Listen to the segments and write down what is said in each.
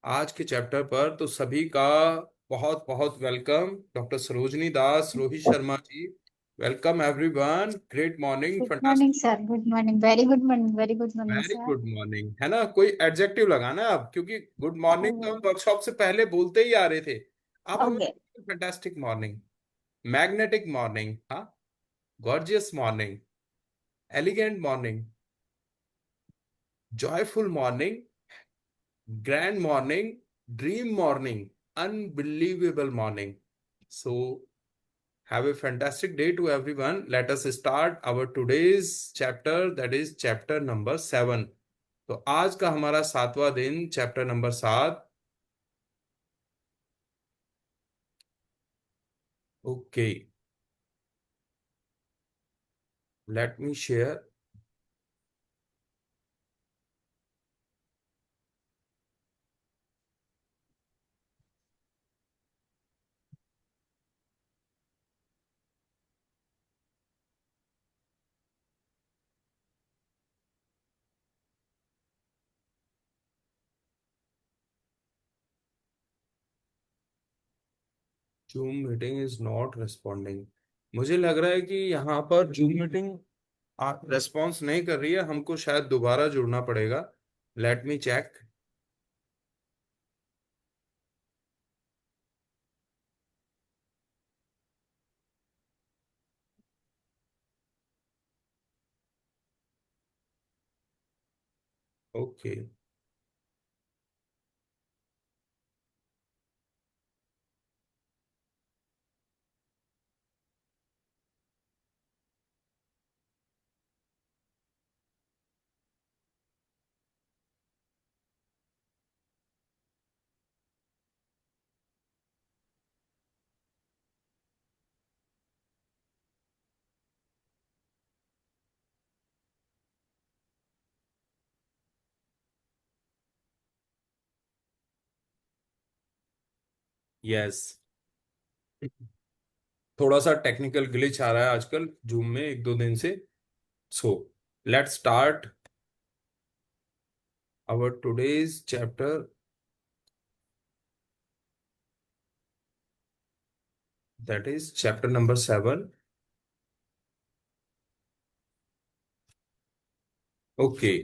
आज के चैप्टर पर। तो सभी का बहुत बहुत welcome. Doctor Sarojini Das, Rohit Sharma ji, welcome everyone. Great morning, good fantastic. Morning sir. Good morning. Very good morning. Very good morning very sir. Good morning है ना, कोई एडजेक्टिव लगाना है अब, क्योंकि गुड मॉर्निंग तो हम वर्कशॉप से पहले बोलते ही आ रहे थे। अब हमें okay. Fantastic morning, magnetic morning, हाँ, gorgeous morning, elegant morning, joyful morning, grand morning, dream morning, unbelievable morning. So have a fantastic day to everyone. Let us start our today's chapter, that is chapter number 7. तो आज का हमारा 7वां दिन, chapter number 7। Okay, let me share. Zoom meeting is not responding. मुझे लग रहा है कि यहाँ पर जूम मीटिंग रेस्पॉन्स नहीं कर रही है, हमको शायद दोबारा जुड़ना पड़ेगा। Let me check. Okay, yes. थोड़ा सा टेक्निकल ग्लिच आ रहा है आजकल जूम में, एक दो दिन से। सो let's start our today's chapter, that is chapter number 7. Okay,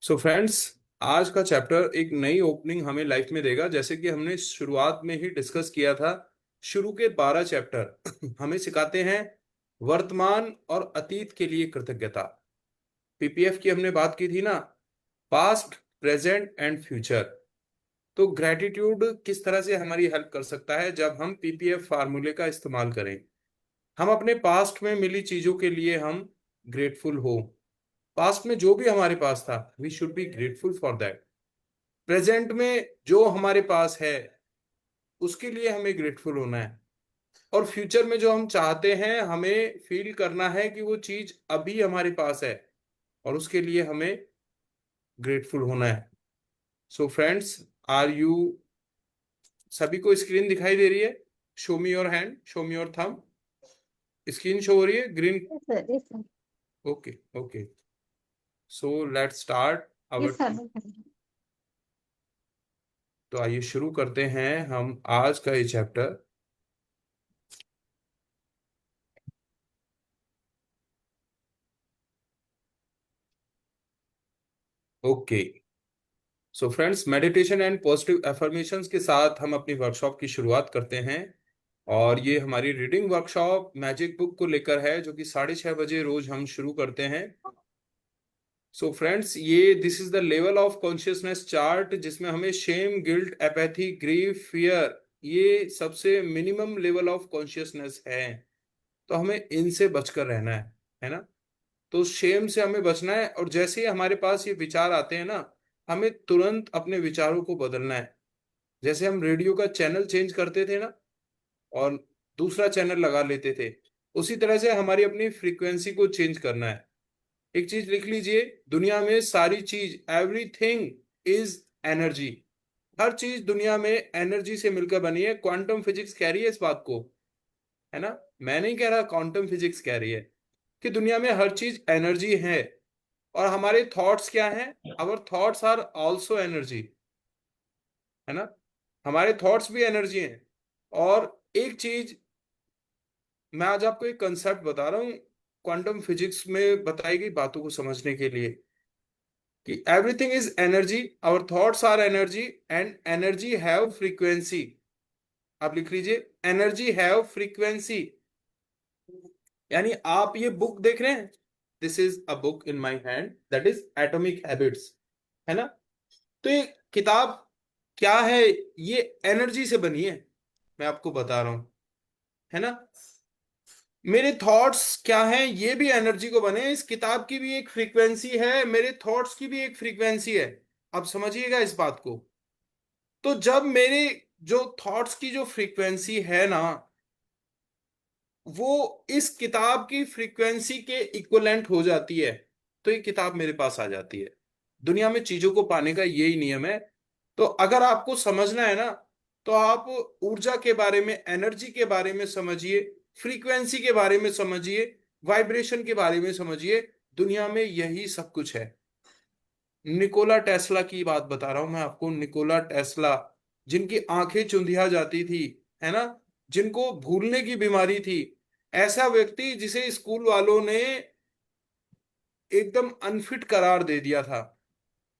so friends, आज का चैप्टर एक नई ओपनिंग हमें लाइफ में देगा। जैसे कि हमने शुरुआत में ही डिस्कस किया था, शुरू के 12 चैप्टर हमें सिखाते हैं वर्तमान और अतीत के लिए कृतज्ञता। पीपीएफ की हमने बात की थी ना, पास्ट, प्रेजेंट एंड फ्यूचर। तो ग्रेटिट्यूड किस तरह से हमारी हेल्प कर सकता है जब हम पीपीएफ फार्मूले का इस्तेमाल करें। हम अपने पास्ट में मिली चीजों के लिए हम ग्रेटफुल हो। पास्ट में जो भी हमारे पास था, we should be grateful for that. Present में जो हमारे पास है, उसके लिए हमें ग्रेटफुल होना है। और फ्यूचर में जो हम चाहते हैं, हमें फील करना है कि वो चीज अभी हमारे पास है, और उसके लिए हमें ग्रेटफुल होना है। सो फ्रेंड्स, आर यू, सभी को स्क्रीन दिखाई दे रही है? Show me your hand, show me your thumb. Screen show हो रही है green? Yes sir. Yes sir. Okay okay, so let's start yes our. Sir. तो आइए शुरू करते हैं हम आज का ये chapter. Okay, so friends, meditation and positive affirmations के साथ हम अपनी वर्कशॉप की शुरुआत करते हैं। और ये हमारी रीडिंग वर्कशॉप मैजिक बुक को लेकर है, जो कि 6:30 बजे रोज हम शुरू करते हैं। सो फ्रेंड्स, ये this is the level of consciousness chart, जिसमें हमें shame, guilt, apathy, grief, fear, ये सबसे मिनिमम लेवल ऑफ कॉन्शियसनेस है। तो हमें इनसे बचकर रहना है ना। तो शेम से हमें बचना है, और जैसे ही हमारे पास ये विचार आते हैं ना, हमें तुरंत अपने विचारों को बदलना है। जैसे हम रेडियो का चैनल चेंज करते थे ना, और दूसरा चैनल लगा लेते थे, उसी तरह से हमारी अपनी फ्रीक्वेंसी को चेंज करना है। एक चीज लिख लीजिए, दुनिया में सारी चीज, एवरीथिंग इज एनर्जी। हर चीज दुनिया में एनर्जी से मिलकर बनी है। क्वांटम फिजिक्स कह रही है इस बात को, है ना। मैं नहीं कह रहा, क्वांटम फिजिक्स कह रही है कि दुनिया में हर चीज एनर्जी है। और हमारे थॉट्स क्या हैं? Our thoughts are also energy. है ना। हमारे थॉट्स भी एनर्जी हैं। और एक चीज, मैं आज आपको एक कंसेप्ट बता रहा हूँ क्वांटम फिजिक्स में बताई गई बातों को समझने के लिए, कि everything is energy, our thoughts are energy, and energy have frequency. आप लिख लीजिए, एनर्जी हैव फ्रीक्वेंसी। यानी आप ये बुक देख रहे हैं, this is a book in my hand, that is atomic habits, है ना। तो ये किताब क्या है, ये एनर्जी से बनी है, मैं आपको बता रहा हूं, है ना। मेरे थॉट्स क्या हैं, ये भी एनर्जी को बने। इस किताब की भी एक फ्रीक्वेंसी है, मेरे थॉट्स की भी एक फ्रीक्वेंसी है। आप समझिएगा इस बात को। तो जब मेरे जो थॉट्स की जो फ्रीक्वेंसी है ना, वो इस किताब की फ्रीक्वेंसी के इक्वलेंट हो जाती है, तो ये किताब मेरे पास आ जाती है। दुनिया में चीजों को पाने का यही नियम है। तो अगर आपको समझना है ना, तो आप ऊर्जा के बारे में, एनर्जी के बारे में समझिए, फ्रीक्वेंसी के बारे में समझिए, वाइब्रेशन के बारे में समझिए। दुनिया में यही सब कुछ है। निकोला टेस्ला की बात बता रहा हूं मैं आपको। निकोला टेस्ला, जिनकी आंखें चुंधिया जाती थी, है ना, जिनको भूलने की बीमारी थी, ऐसा व्यक्ति जिसे स्कूल वालों ने एकदम अनफिट करार दे दिया था,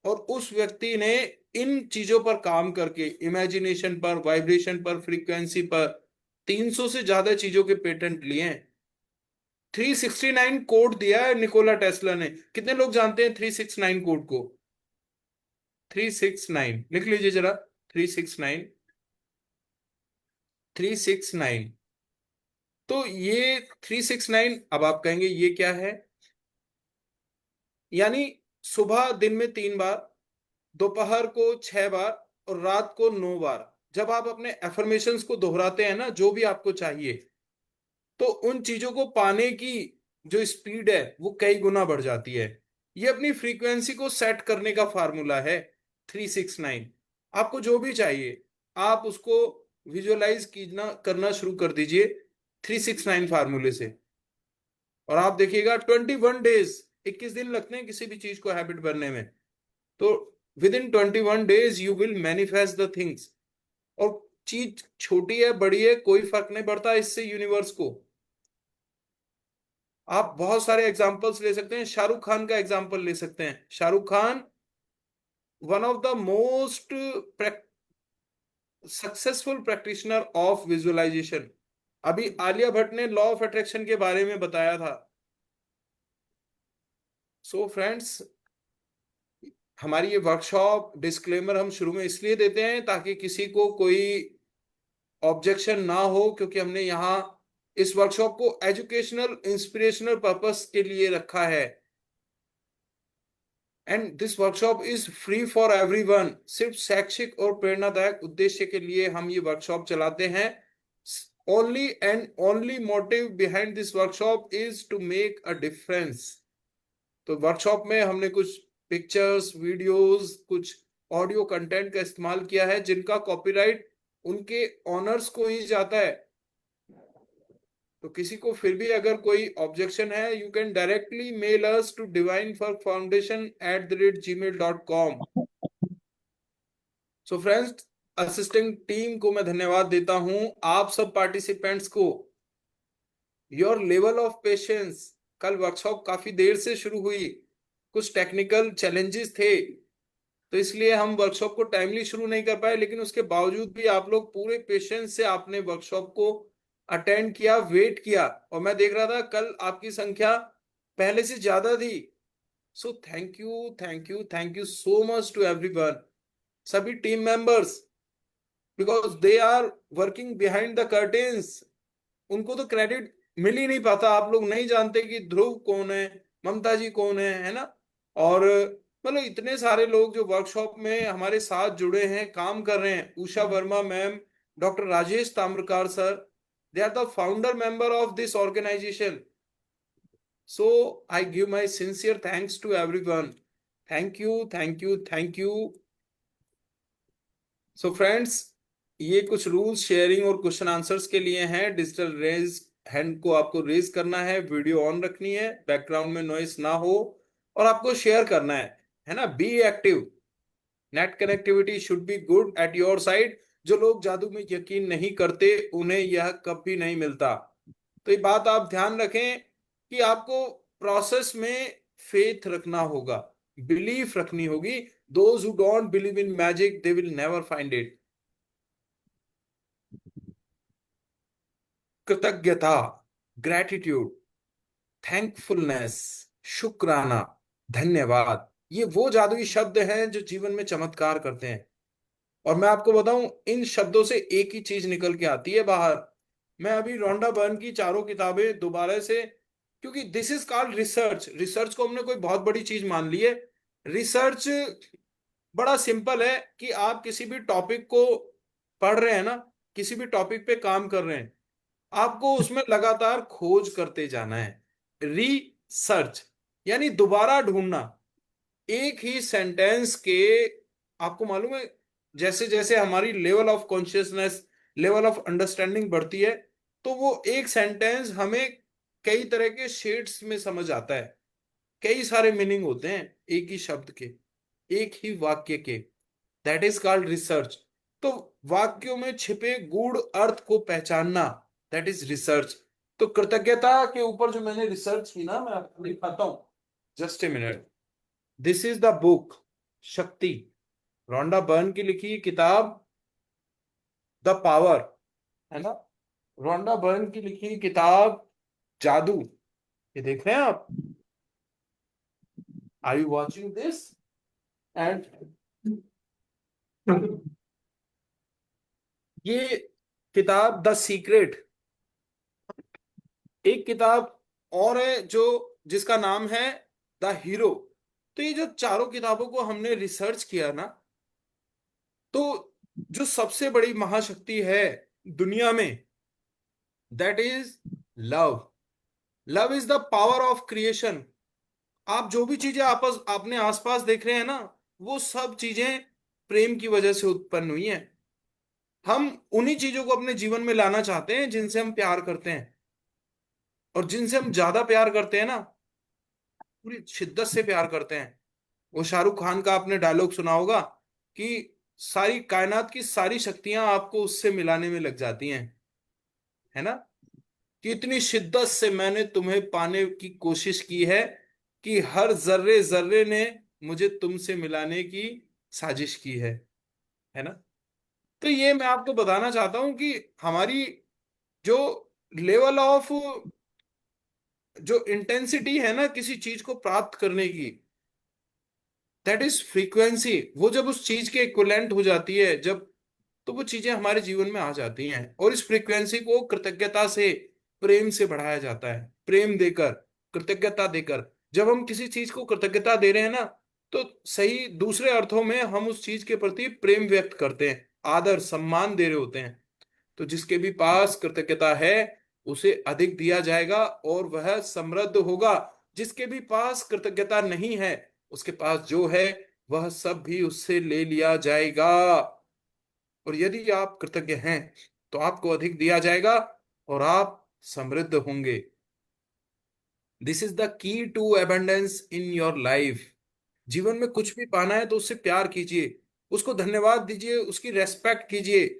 और उस व्यक्ति ने इन चीजों पर काम करके, इमेजिनेशन पर, वाइब्रेशन पर, फ्रीक्वेंसी पर, 300 से ज्यादा चीजों के पेटेंट लिए हैं। 369 कोड दिया है निकोला टेस्ला ने। कितने लोग जानते हैं 369 कोड को? 369 लिख लीजिए जरा। 369, 369। तो ये 369, अब आप कहेंगे ये क्या है? यानी सुबह दिन में 3 बार, दोपहर को 6 बार, और रात को 9 बार, जब आप अपने एफर्मेशंस को दोहराते हैं ना, जो भी आपको चाहिए, तो उन चीजों को पाने की जो स्पीड है वो कई गुना बढ़ जाती है। ये अपनी फ्रीक्वेंसी को सेट करने का फार्मूला है 369। आपको जो भी चाहिए, आप उसको विजुअलाइज कीजना करना शुरू कर दीजिए 369 फार्मूले से, और आप देखिएगा 21 डेज, 21 दिन लगते हैं किसी भी चीज को हैबिट बनने में। तो with in 21 days you will manifest the things. और चीज छोटी है बड़ी है कोई फर्क नहीं पड़ता इससे यूनिवर्स को। आप बहुत सारे एग्जाम्पल्स ले सकते हैं। शाहरुख खान का एग्जाम्पल ले सकते हैं। Shahrukh Khan one of the most successful practitioner of visualisation. अभी आलिया भट्ट ने लॉ ऑफ अट्रैक्शन के बारे में बताया था। सो फ्रेंड्स, हमारी ये वर्कशॉप डिस्क्लेमर हम शुरू में इसलिए देते हैं ताकि किसी को कोई ऑब्जेक्शन ना हो, क्योंकि हमने यहाँ इस वर्कशॉप को एजुकेशनल इंस्पिरेशनल पर्पस के लिए रखा है। And this workshop is free for everyone. सिर्फ शैक्षिक और प्रेरणादायक उद्देश्य के लिए हम ये वर्कशॉप चलाते हैं। Only and only motive behind this workshop is to make a difference. तो वर्कशॉप में हमने कुछ पिक्चर्स, वीडियोस, कुछ ऑडियो कंटेंट का इस्तेमाल किया है जिनका कॉपीराइट उनके ऑनर्स को ही जाता है। तो किसी को फिर भी अगर कोई ऑब्जेक्शन है, you can directly mail us to divineforfoundation@gmail.com। So friends, assisting team को मैं धन्यवाद देता हूं, आप सब पार्टिसिपेंट्स को। Your level of patience. कल वर्कशॉप काफी देर से शुरू हुई, कुछ टेक्निकल चैलेंजेस थे, तो इसलिए हम वर्कशॉप को टाइमली शुरू नहीं कर पाए, लेकिन उसके बावजूद भी आप लोग पूरे पेशेंस से आपने वर्कशॉप को अटेंड किया, वेट किया, और मैं देख रहा था कल आपकी संख्या पहले से ज्यादा थी। So thank you, thank you, thank you so much to everyone, सभी team members, because they are working behind the curtains. उनको तो क्रेडिट मिल ही नहीं पाता। आप लोग नहीं जानते कि ध्रुव कौन है, ममता जी कौन है ना। और मतलब इतने सारे लोग जो वर्कशॉप में हमारे साथ जुड़े हैं, काम कर रहे हैं। Usha Verma ma'am, doctor Rajesh Tamrakar sir, they are the founder member of this organisation. So I give my sincere thanks to everyone. Thank you, thank you, thank you. So friends, ये कुछ रूल्स शेयरिंग और क्वेश्चन आंसर्स के लिए हैं। Digital raise hand को आपको raise करना है, वीडियो ऑन रखनी है, बैकग्राउंड में नॉइस ना हो, और आपको शेयर करना है ना। Be active. Net connectivity should be good at your side. जो लोग जादू में यकीन नहीं करते उन्हें यह कभी नहीं मिलता। तो ये बात आप ध्यान रखें कि आपको प्रोसेस में फेथ रखना होगा, बिलीफ रखनी होगी। Those who don't believe in magic they will never find it. कृतज्ञता, ग्रेटिट्यूड, थैंकफुलनेस, शुक्राना, धन्यवाद, ये वो जादुई शब्द हैं जो जीवन में चमत्कार करते हैं। और मैं आपको बताऊं, इन शब्दों से एक ही चीज निकल के आती है बाहर। मैं अभी रोंडा बर्न की चारों किताबें दोबारा से, क्योंकि this is called research, research को हमने कोई बहुत बड़ी चीज मान ली है। रिसर्च बड़ा सिंपल है कि आप किसी भी टॉपिक को पढ़ रहे हैं ना, किसी भी टॉपिक पे काम कर रहे हैं, आपको उसमें लगातार खोज करते जाना है। रिसर्च यानी दोबारा ढूंढना एक ही सेंटेंस के। आपको मालूम है, जैसे जैसे हमारी level of consciousness, level of understanding बढ़ती है, तो वो एक सेंटेंस हमें कई तरह के शेड्स में समझ आता है। कई सारे मीनिंग होते हैं एक ही शब्द के, एक ही वाक्य के। That is called research. तो वाक्यों में छिपे गूढ़ अर्थ को पहचानना, दैट इज रिसर्च। तो कृतज्ञता के ऊपर जो मैंने रिसर्च की ना, मैं आपको दिखाता हूं। Just a minute. This is the book शक्ति, रोंडा बर्न की लिखी किताब द पावर, है ना। रोंडा बर्न की लिखी किताब जादू। ये देख रहे हैं आप? Are you watching this? And ये किताब द सीक्रेट, एक किताब और है जो जिसका नाम है द हीरो। तो ये जो चारों किताबों को हमने रिसर्च किया ना, तो जो सबसे बड़ी महाशक्ति है दुनिया में, that is love. Love is the power of creation. आप जो भी चीजें आपस अपने आसपास देख रहे हैं ना, वो सब चीजें प्रेम की वजह से उत्पन्न हुई हैं। हम उन्हीं चीजों को अपने जीवन में लाना चाहते हैं जिनसे हम प्यार करते हैं। और जिनसे हम ज्यादा प्यार करते हैं ना, पूरी शिद्दत से प्यार करते हैं। वो शाहरुख खान का आपने डायलॉग सुना होगा कि सारी कायनात की सारी शक्तियां आपको उससे मिलाने में लग जाती हैं, है ना। कि इतनी शिद्दत से मैंने तुम्हें पाने की कोशिश की है कि हर जर्रे जर्रे ने मुझे तुमसे मिलाने की साजिश की है ना। तो ये मैं आपको बताना चाहता हूं कि हमारी जो लेवल ऑफ, जो इंटेंसिटी है ना किसी चीज को प्राप्त करने की, दैट इज फ्रीक्वेंसी। वो जब उस चीज के इक्विवेलेंट हो जाती है, जब, तो वो चीजें हमारे जीवन में आ जाती हैं। और इस फ्रीक्वेंसी को कृतज्ञता से, प्रेम से बढ़ाया जाता है। प्रेम देकर, कृतज्ञता देकर। जब हम किसी चीज को कृतज्ञता दे रहे हैं ना, तो सही दूसरे अर्थों में हम उस चीज के प्रति प्रेम व्यक्त करते हैं, आदर सम्मान दे रहे होते हैं। तो जिसके भी पास कृतज्ञता है उसे अधिक दिया जाएगा और वह समृद्ध होगा। जिसके भी पास कृतज्ञता नहीं है, उसके पास जो है वह सब भी उससे ले लिया जाएगा। और यदि आप कृतज्ञ हैं तो आपको अधिक दिया जाएगा और आप समृद्ध होंगे। This is the key to abundance in your life. जीवन में कुछ भी पाना है तो उससे प्यार कीजिए, उसको धन्यवाद दीजिए, उसकी रेस्पेक्ट कीजिए।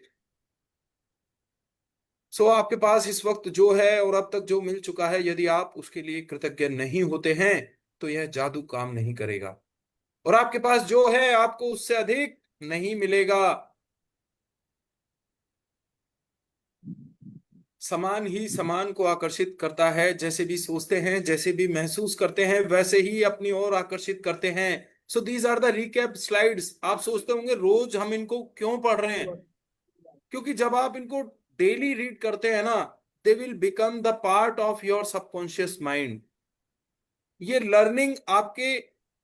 सो आपके पास इस वक्त जो है और अब तक जो मिल चुका है, यदि आप उसके लिए कृतज्ञ नहीं होते हैं तो यह जादू काम नहीं करेगा। और आपके पास जो है आपको उससे अधिक नहीं मिलेगा। समान ही समान को आकर्षित करता है। जैसे भी सोचते हैं, जैसे भी महसूस करते हैं, वैसे ही अपनी ओर आकर्षित करते हैं। So these are the recap slides. आप सोचते होंगे रोज हम इनको क्यों पढ़ रहे हैं? क्योंकि जब आप इनको डेली रीड करते हैं ना, they will become the part of your subconscious mind. ये लर्निंग आपके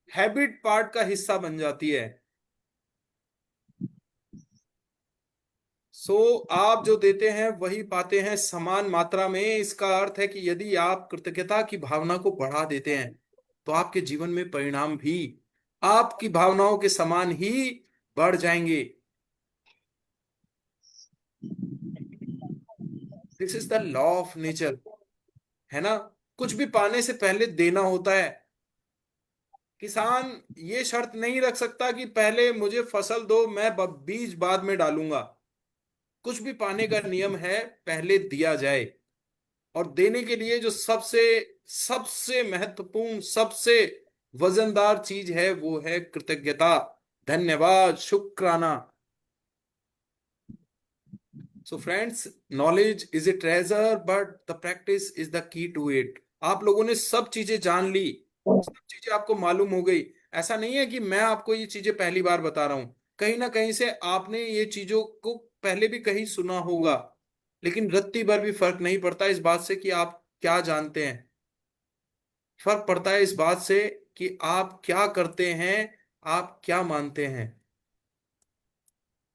हैबिट पार्ट का हिस्सा बन जाती है। सो आप जो देते हैं वही पाते हैं समान मात्रा में। इसका अर्थ है कि यदि आप कृतज्ञता की भावना को बढ़ा देते हैं तो आपके जीवन में परिणाम भी आपकी भावनाओं के समान ही बढ़ जाएंगे। This is the law of nature, है ना। कुछ भी पाने से पहले देना होता है। किसान ये शर्त नहीं रख सकता कि पहले मुझे फसल दो, मैं बीज बाद में डालूंगा। कुछ भी पाने का नियम है, पहले दिया जाए। और देने के लिए जो सबसे सबसे महत्वपूर्ण, सबसे वजनदार चीज है, वो है कृतज्ञता, धन्यवाद, शुक्राना। So friends, knowledge is a treasure but the practice is the key to it. आप लोगों ने सब चीजें जान ली, सब चीजें आपको मालूम हो गई। ऐसा नहीं है कि मैं आपको ये चीजें पहली बार बता रहा हूं, कहीं ना कहीं से आपने ये चीजों को पहले भी कहीं सुना होगा। लेकिन रत्ती भर भी फर्क नहीं पड़ता इस बात से कि आप क्या जानते हैं। फर्क पड़ता है इस बात से कि आप क्या करते हैं, आप क्या मानते हैं।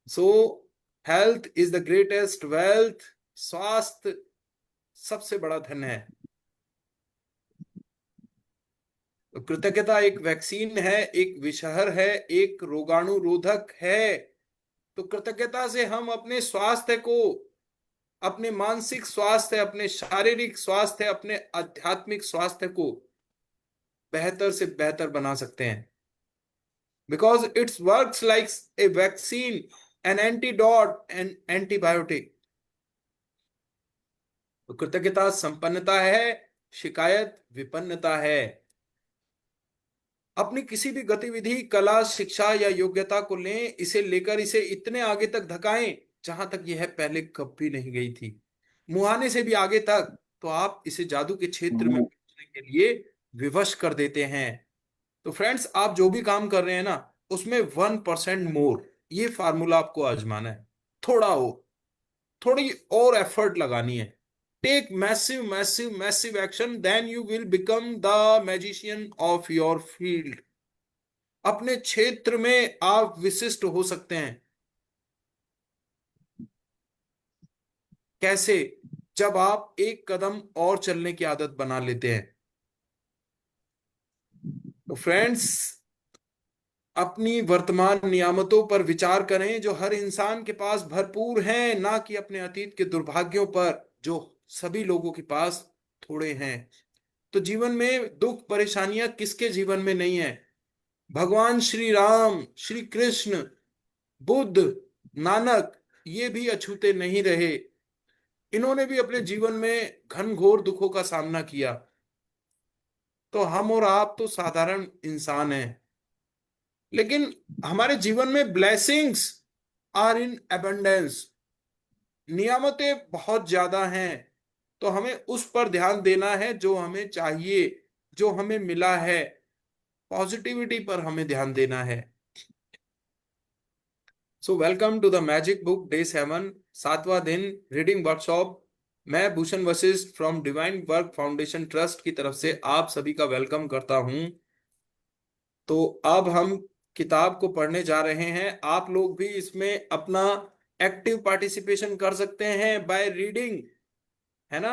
सो health is the greatest wealth. स्वास्थ्य सबसे बड़ा धन है। तो कृतज्ञता एक वैक्सीन है, एक विषहर है, एक रोगाणुरोधक है। तो कृतज्ञता से हम अपने स्वास्थ्य को, अपने मानसिक स्वास्थ्य, अपने शारीरिक स्वास्थ्य, अपने आध्यात्मिक स्वास्थ्य को बेहतर से बेहतर बना सकते हैं। Because it's works like a vaccine, an antidote, an antibiotic. तो कृतज्ञता संपन्नता है, शिकायत विपन्नता है। अपनी किसी भी गतिविधि, कला, शिक्षा या योग्यता को लें, इसे लेकर इसे इतने आगे तक धकाएं जहां तक यह पहले कभी नहीं गई थी, मुहाने से भी आगे तक। तो आप इसे जादू के क्षेत्र में पहुंचने के लिए विवश कर देते हैं। तो फ्रेंड्स, आप जो भी काम कर रहे हैं ना, उसमें 1% मोर, ये फार्मूला आपको आजमाना है। थोड़ा हो, थोड़ी और एफर्ट लगानी है। Take massive massive massive action, then you will become the magician of your field. अपने क्षेत्र में आप विशिष्ट हो सकते हैं। कैसे? जब आप एक कदम और चलने की आदत बना लेते हैं। तो फ्रेंड्स, अपनी वर्तमान नियामतों पर विचार करें जो हर इंसान के पास भरपूर हैं, ना कि अपने अतीत के दुर्भाग्यों पर जो सभी लोगों के पास थोड़े हैं। तो जीवन में दुख परेशानियां किसके जीवन में नहीं है? भगवान श्री राम, श्री कृष्ण, बुद्ध, नानक, ये भी अछूते नहीं रहे। इन्होंने भी अपने जीवन में घनघोर दुखों का सामना किया। तो हम और आप तो साधारण इंसान हैं, लेकिन हमारे जीवन में ब्लेसिंग्स आर इन अबंडेंस। नियामतें बहुत ज्यादा हैं। तो हमें उस पर ध्यान देना है जो हमें चाहिए, जो हमें मिला है। पॉजिटिविटी पर हमें ध्यान देना है। So welcome to the magic book day 7, 7वां दिन, रीडिंग वर्कशॉप। मैं Bhushan Vashisht from Divine Work Foundation Trust की तरफ से आप सभी का वेलकम करता हूं। तो अब हम किताब को पढ़ने जा रहे हैं। आप लोग भी इसमें अपना एक्टिव पार्टिसिपेशन कर सकते हैं बाय रीडिंग, है ना।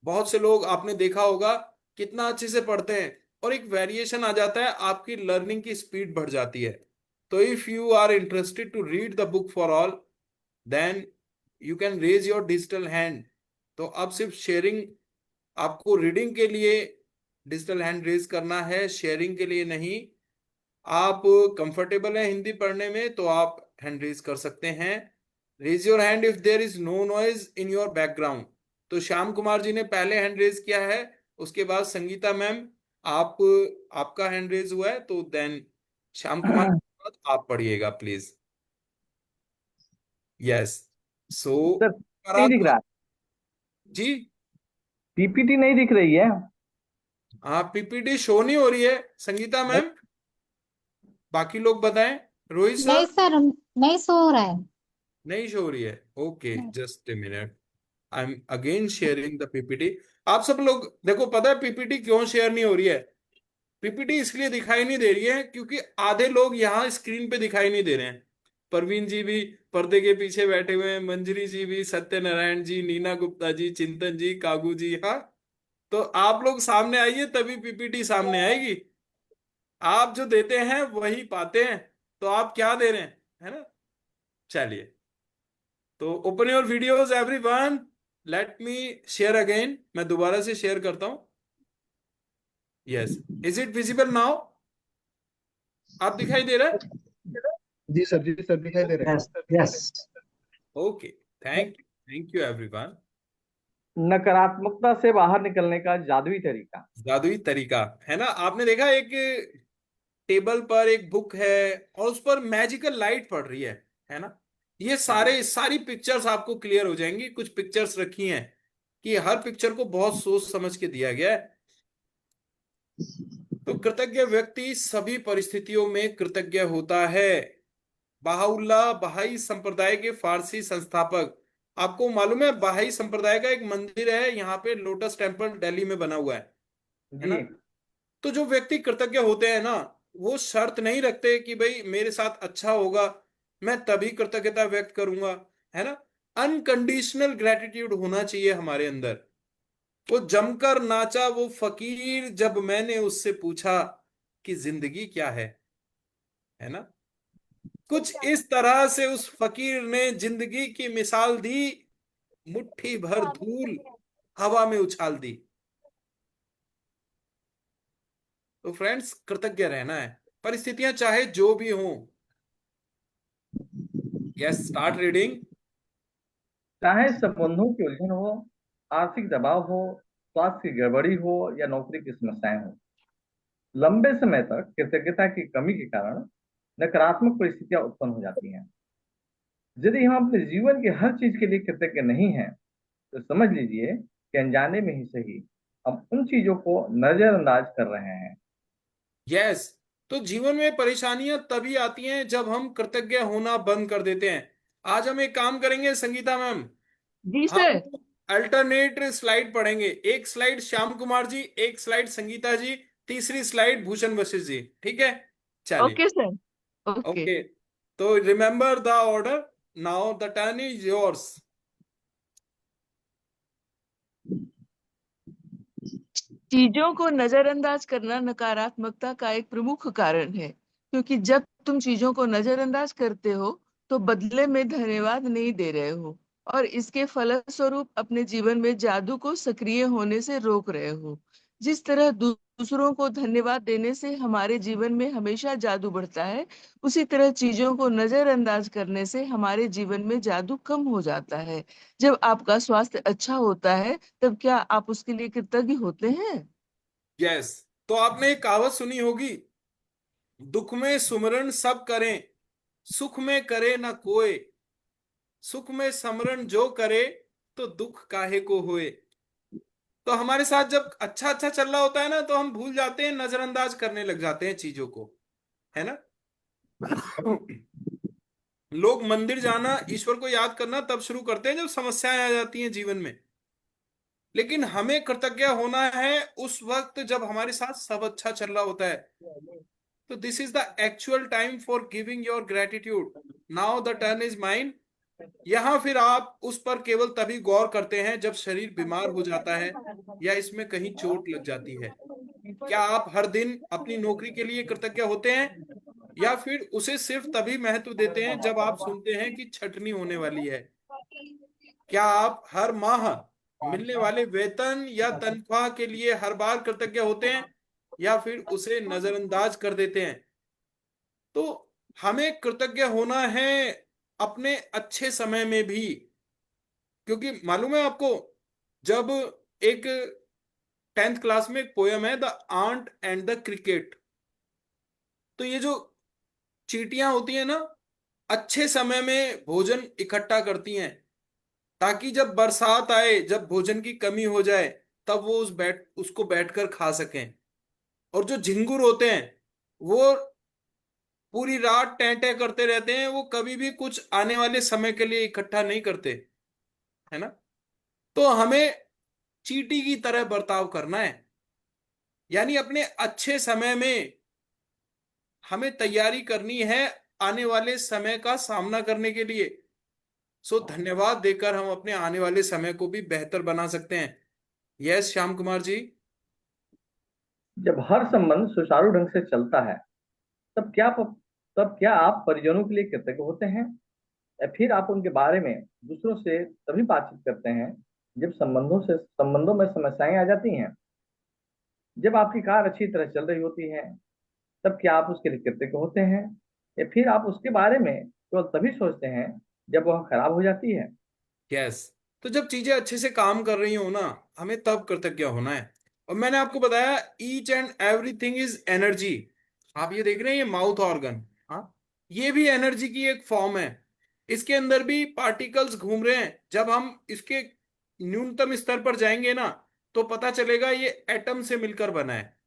बहुत से लोग आपने देखा होगा कितना अच्छे से पढ़ते हैं, और एक वेरिएशन आ जाता है, आपकी लर्निंग की स्पीड बढ़ जाती है। तो if you are interested to read the book for all, then you can raise your digital hand. तो अब सिर्फ शेयरिंग, आपको रीडिंग के लिए डिजिटल हैंड रेज करना है, शेयरिंग के लिए नहीं। आप कंफर्टेबल हैं हिंदी पढ़ने में तो आप हैंड रेज कर सकते हैं। Raise your hand if there is no noise in your background. तो श्याम कुमार जी ने पहले हैंड रेज किया है, उसके बाद संगीता मैम, आप, आपका हैंड रेज हुआ है, तो देन श्याम कुमार के बाद आप पढ़िएगा प्लीज। यस। सो सर नहीं दिख रहा। जी, पीपीटी नहीं दिख रही है। आप पीपीटी शो नहीं हो रही है संगीता मैम? बाकी लोग बताएं। रोहित नहीं सर? सर, नहीं सो रहा है। नहीं शो हो रही है? ओके, नहीं। Just a minute, I am again sharing the PPT. आप सब लोग देखो, पता है पीपीटी क्यों शेयर नहीं हो रही है? पीपीटी इसलिए दिखाई नहीं दे रही है क्योंकि आधे लोग यहाँ स्क्रीन पे दिखाई नहीं दे रहे हैं। परवीन जी भी पर्दे के पीछे बैठे हुए हैं, मंजरी जी भी, सत्यनारायण जी, नीना गुप्ता जी, चिंतन जी, कागू जी। हाँ, तो आप लोग सामने आइए तभी पीपीटी सामने आएगी। आप जो देते हैं वही पाते हैं। तो आप क्या दे रहे हैं, है ना। चलिए, तो open your videos everyone, let me share again. मैं दोबारा से शेयर करता हूं। Yes, is it visible now? आप दिखाई दे रहा है? जी सर दिखाई दे रहे yes yes. Okay, thank you everyone. नकारात्मकता से बाहर निकलने का जादुई तरीका। जादुई तरीका, है ना? आपने देखा एक टेबल पर एक बुक है और उस पर मैजिकल लाइट पड़ रही है ना? ये सारी पिक्चर्स आपको क्लियर हो जाएंगी। कुछ पिक्चर्स रखी हैं कि हर पिक्चर को बहुत सोच समझ के दिया गया है। तो कृतज्ञ व्यक्ति सभी परिस्थितियों में कृतज्ञ होता है। बहाउल्लाह बहाई संप्रदाय के फारसी संस्थापक। आपको मालूम है बहाई संप्रदाय का एक मंदिर है यहाँ पे, लोटस टेम्पल दिल्ली में बना हुआ है जी। ना? तो जो व्यक्ति कृतज्ञ होते हैं ना, वो शर्त नहीं रखते कि भाई मेरे साथ अच्छा होगा मैं तभी कृतज्ञता व्यक्त करूंगा, है ना? अनकंडीशनल ग्रेटिट्यूड होना चाहिए हमारे अंदर। वो जमकर नाचा वो फकीर जब मैंने उससे पूछा कि जिंदगी क्या है ना? कुछ इस तरह से उस फकीर ने जिंदगी की मिसाल दी, मुट्ठी भर धूल हवा में उछाल दी। तो फ्रेंड्स, कृतज्ञ रहना है, परिस्थितियां चाहे जो भी हों। Yes, start reading. चाहे संबंधों की उलझन हो, आर्थिक दबाव हो, स्वास्थ्य की गड़बड़ी हो या नौकरी की समस्याएं हो, लंबे समय तक कृतज्ञता की कमी के कारण नकारात्मक परिस्थितियां उत्पन्न हो जाती हैं। यदि हम अपने जीवन के हर चीज के लिए कृतज्ञ नहीं हैं, तो समझ लीजिए कि अनजाने में ही सही हम उन चीजों को नजरअंदाज कर रहे हैं। यस, तो जीवन में परेशानियां तभी आती हैं जब हम कृतज्ञ होना बंद कर देते हैं। आज हम एक काम करेंगे संगीता मैम, जी हम सर। अल्टरनेट स्लाइड पढ़ेंगे। एक स्लाइड श्याम कुमार जी, एक स्लाइड संगीता जी, तीसरी स्लाइड भूषण वशिष्ठ जी, ठीक है? चलिए। Okay sir. ओके। ओके, तो remember the order. Now the turn is yours. चीजों को नजरअंदाज करना नकारात्मकता का एक प्रमुख कारण है, क्योंकि जब तुम चीजों को नजरअंदाज करते हो तो बदले में धन्यवाद नहीं दे रहे हो, और इसके फलस्वरूप अपने जीवन में जादू को सक्रिय होने से रोक रहे हो। जिस तरह दूसरों को धन्यवाद देने से हमारे जीवन में हमेशा जादू बढ़ता है, उसी तरह चीजों को नजरअंदाज करने से हमारे जीवन में जादू कम हो जाता है। जब आपका स्वास्थ्य अच्छा होता है, तब क्या आप उसके लिए कृतज्ञ होते हैं? यस, तो आपने एक कहावत सुनी होगी, दुख में सुमरन सब करें, सुख में करे ना कोई, सुख में समरण जो करे, तो दुख काहे को होए। तो हमारे साथ जब अच्छा अच्छा चल रहा होता है ना, तो हम भूल जाते हैं, नजरअंदाज करने लग जाते हैं चीजों को, है ना? लोग मंदिर जाना, ईश्वर को याद करना तब शुरू करते हैं जब समस्याएं आ जाती हैं जीवन में। लेकिन हमें कृतज्ञ होना है उस वक्त जब हमारे साथ सब अच्छा चल रहा होता है। तो this is the actual time for giving your gratitude. Now the turn is mine. यहाँ फिर आप उस पर केवल तभी गौर करते हैं जब शरीर बीमार हो जाता है या इसमें कहीं चोट लग जाती है। क्या आप हर दिन अपनी नौकरी के लिए कृतज्ञ होते हैं, या फिर उसे सिर्फ तभी महत्व देते हैं जब आप सुनते हैं कि छटनी होने वाली है? क्या आप हर माह मिलने वाले वेतन या तनख्वाह के लिए हर बार कृतज्ञ होते हैं, या फिर उसे नजरअंदाज कर देते हैं? तो हमें कृतज्ञ होना है अपने अच्छे समय में भी, क्योंकि मालूम है आपको, जब एक 10th क्लास में एक पोयम है, the ant and the cricket. तो ये जो चींटियां होती हैं ना, अच्छे समय में भोजन इकट्ठा करती हैं ताकि जब बरसात आए, जब भोजन की कमी हो जाए, तब वो उसको बैठकर खा सकें। और जो झिंगुर होते हैं, वो पूरी रात टें करते रहते हैं, वो कभी भी कुछ आने वाले समय के लिए इकट्ठा नहीं करते, है ना? तो हमें चींटी की तरह बर्ताव करना है, यानी अपने अच्छे समय में हमें तैयारी करनी है आने वाले समय का सामना करने के लिए। सो धन्यवाद देकर हम अपने आने वाले समय को भी बेहतर बना सकते हैं। यस श्याम कुमार जी। जब हर संबंध सुचारू ढंग से चलता है, तब क्या आप परिजनों के लिए कृतज्ञ होते हैं, या फिर आप उनके बारे में दूसरों से तभी बातचीत करते हैं जब संबंधों में समस्याएं आ जाती हैं? जब आपकी कार अच्छी तरह चल रही होती है, तब क्या आप उसके लिए कृतज्ञ होते हैं, या फिर आप उसके बारे में केवल तभी सोचते हैं जब वह खराब हो जाती है? यस। तो जब चीजें अच्छे से काम कर रही हो ना, हमें तब कृतज्ञ होना है। और मैंने आपको बताया each and everything is energy. आप ये देख रहे हैं, ये माउथ ऑर्गन, हाँ, ये भी एनर्जी की एक फॉर्म है। इसके अंदर भी पार्टिकल्स घूम रहे हैं। जब हम इसके न्यूनतम स्तर पर जाएंगे ना, तो पता चलेगा ये एटम से मिलकर बना है।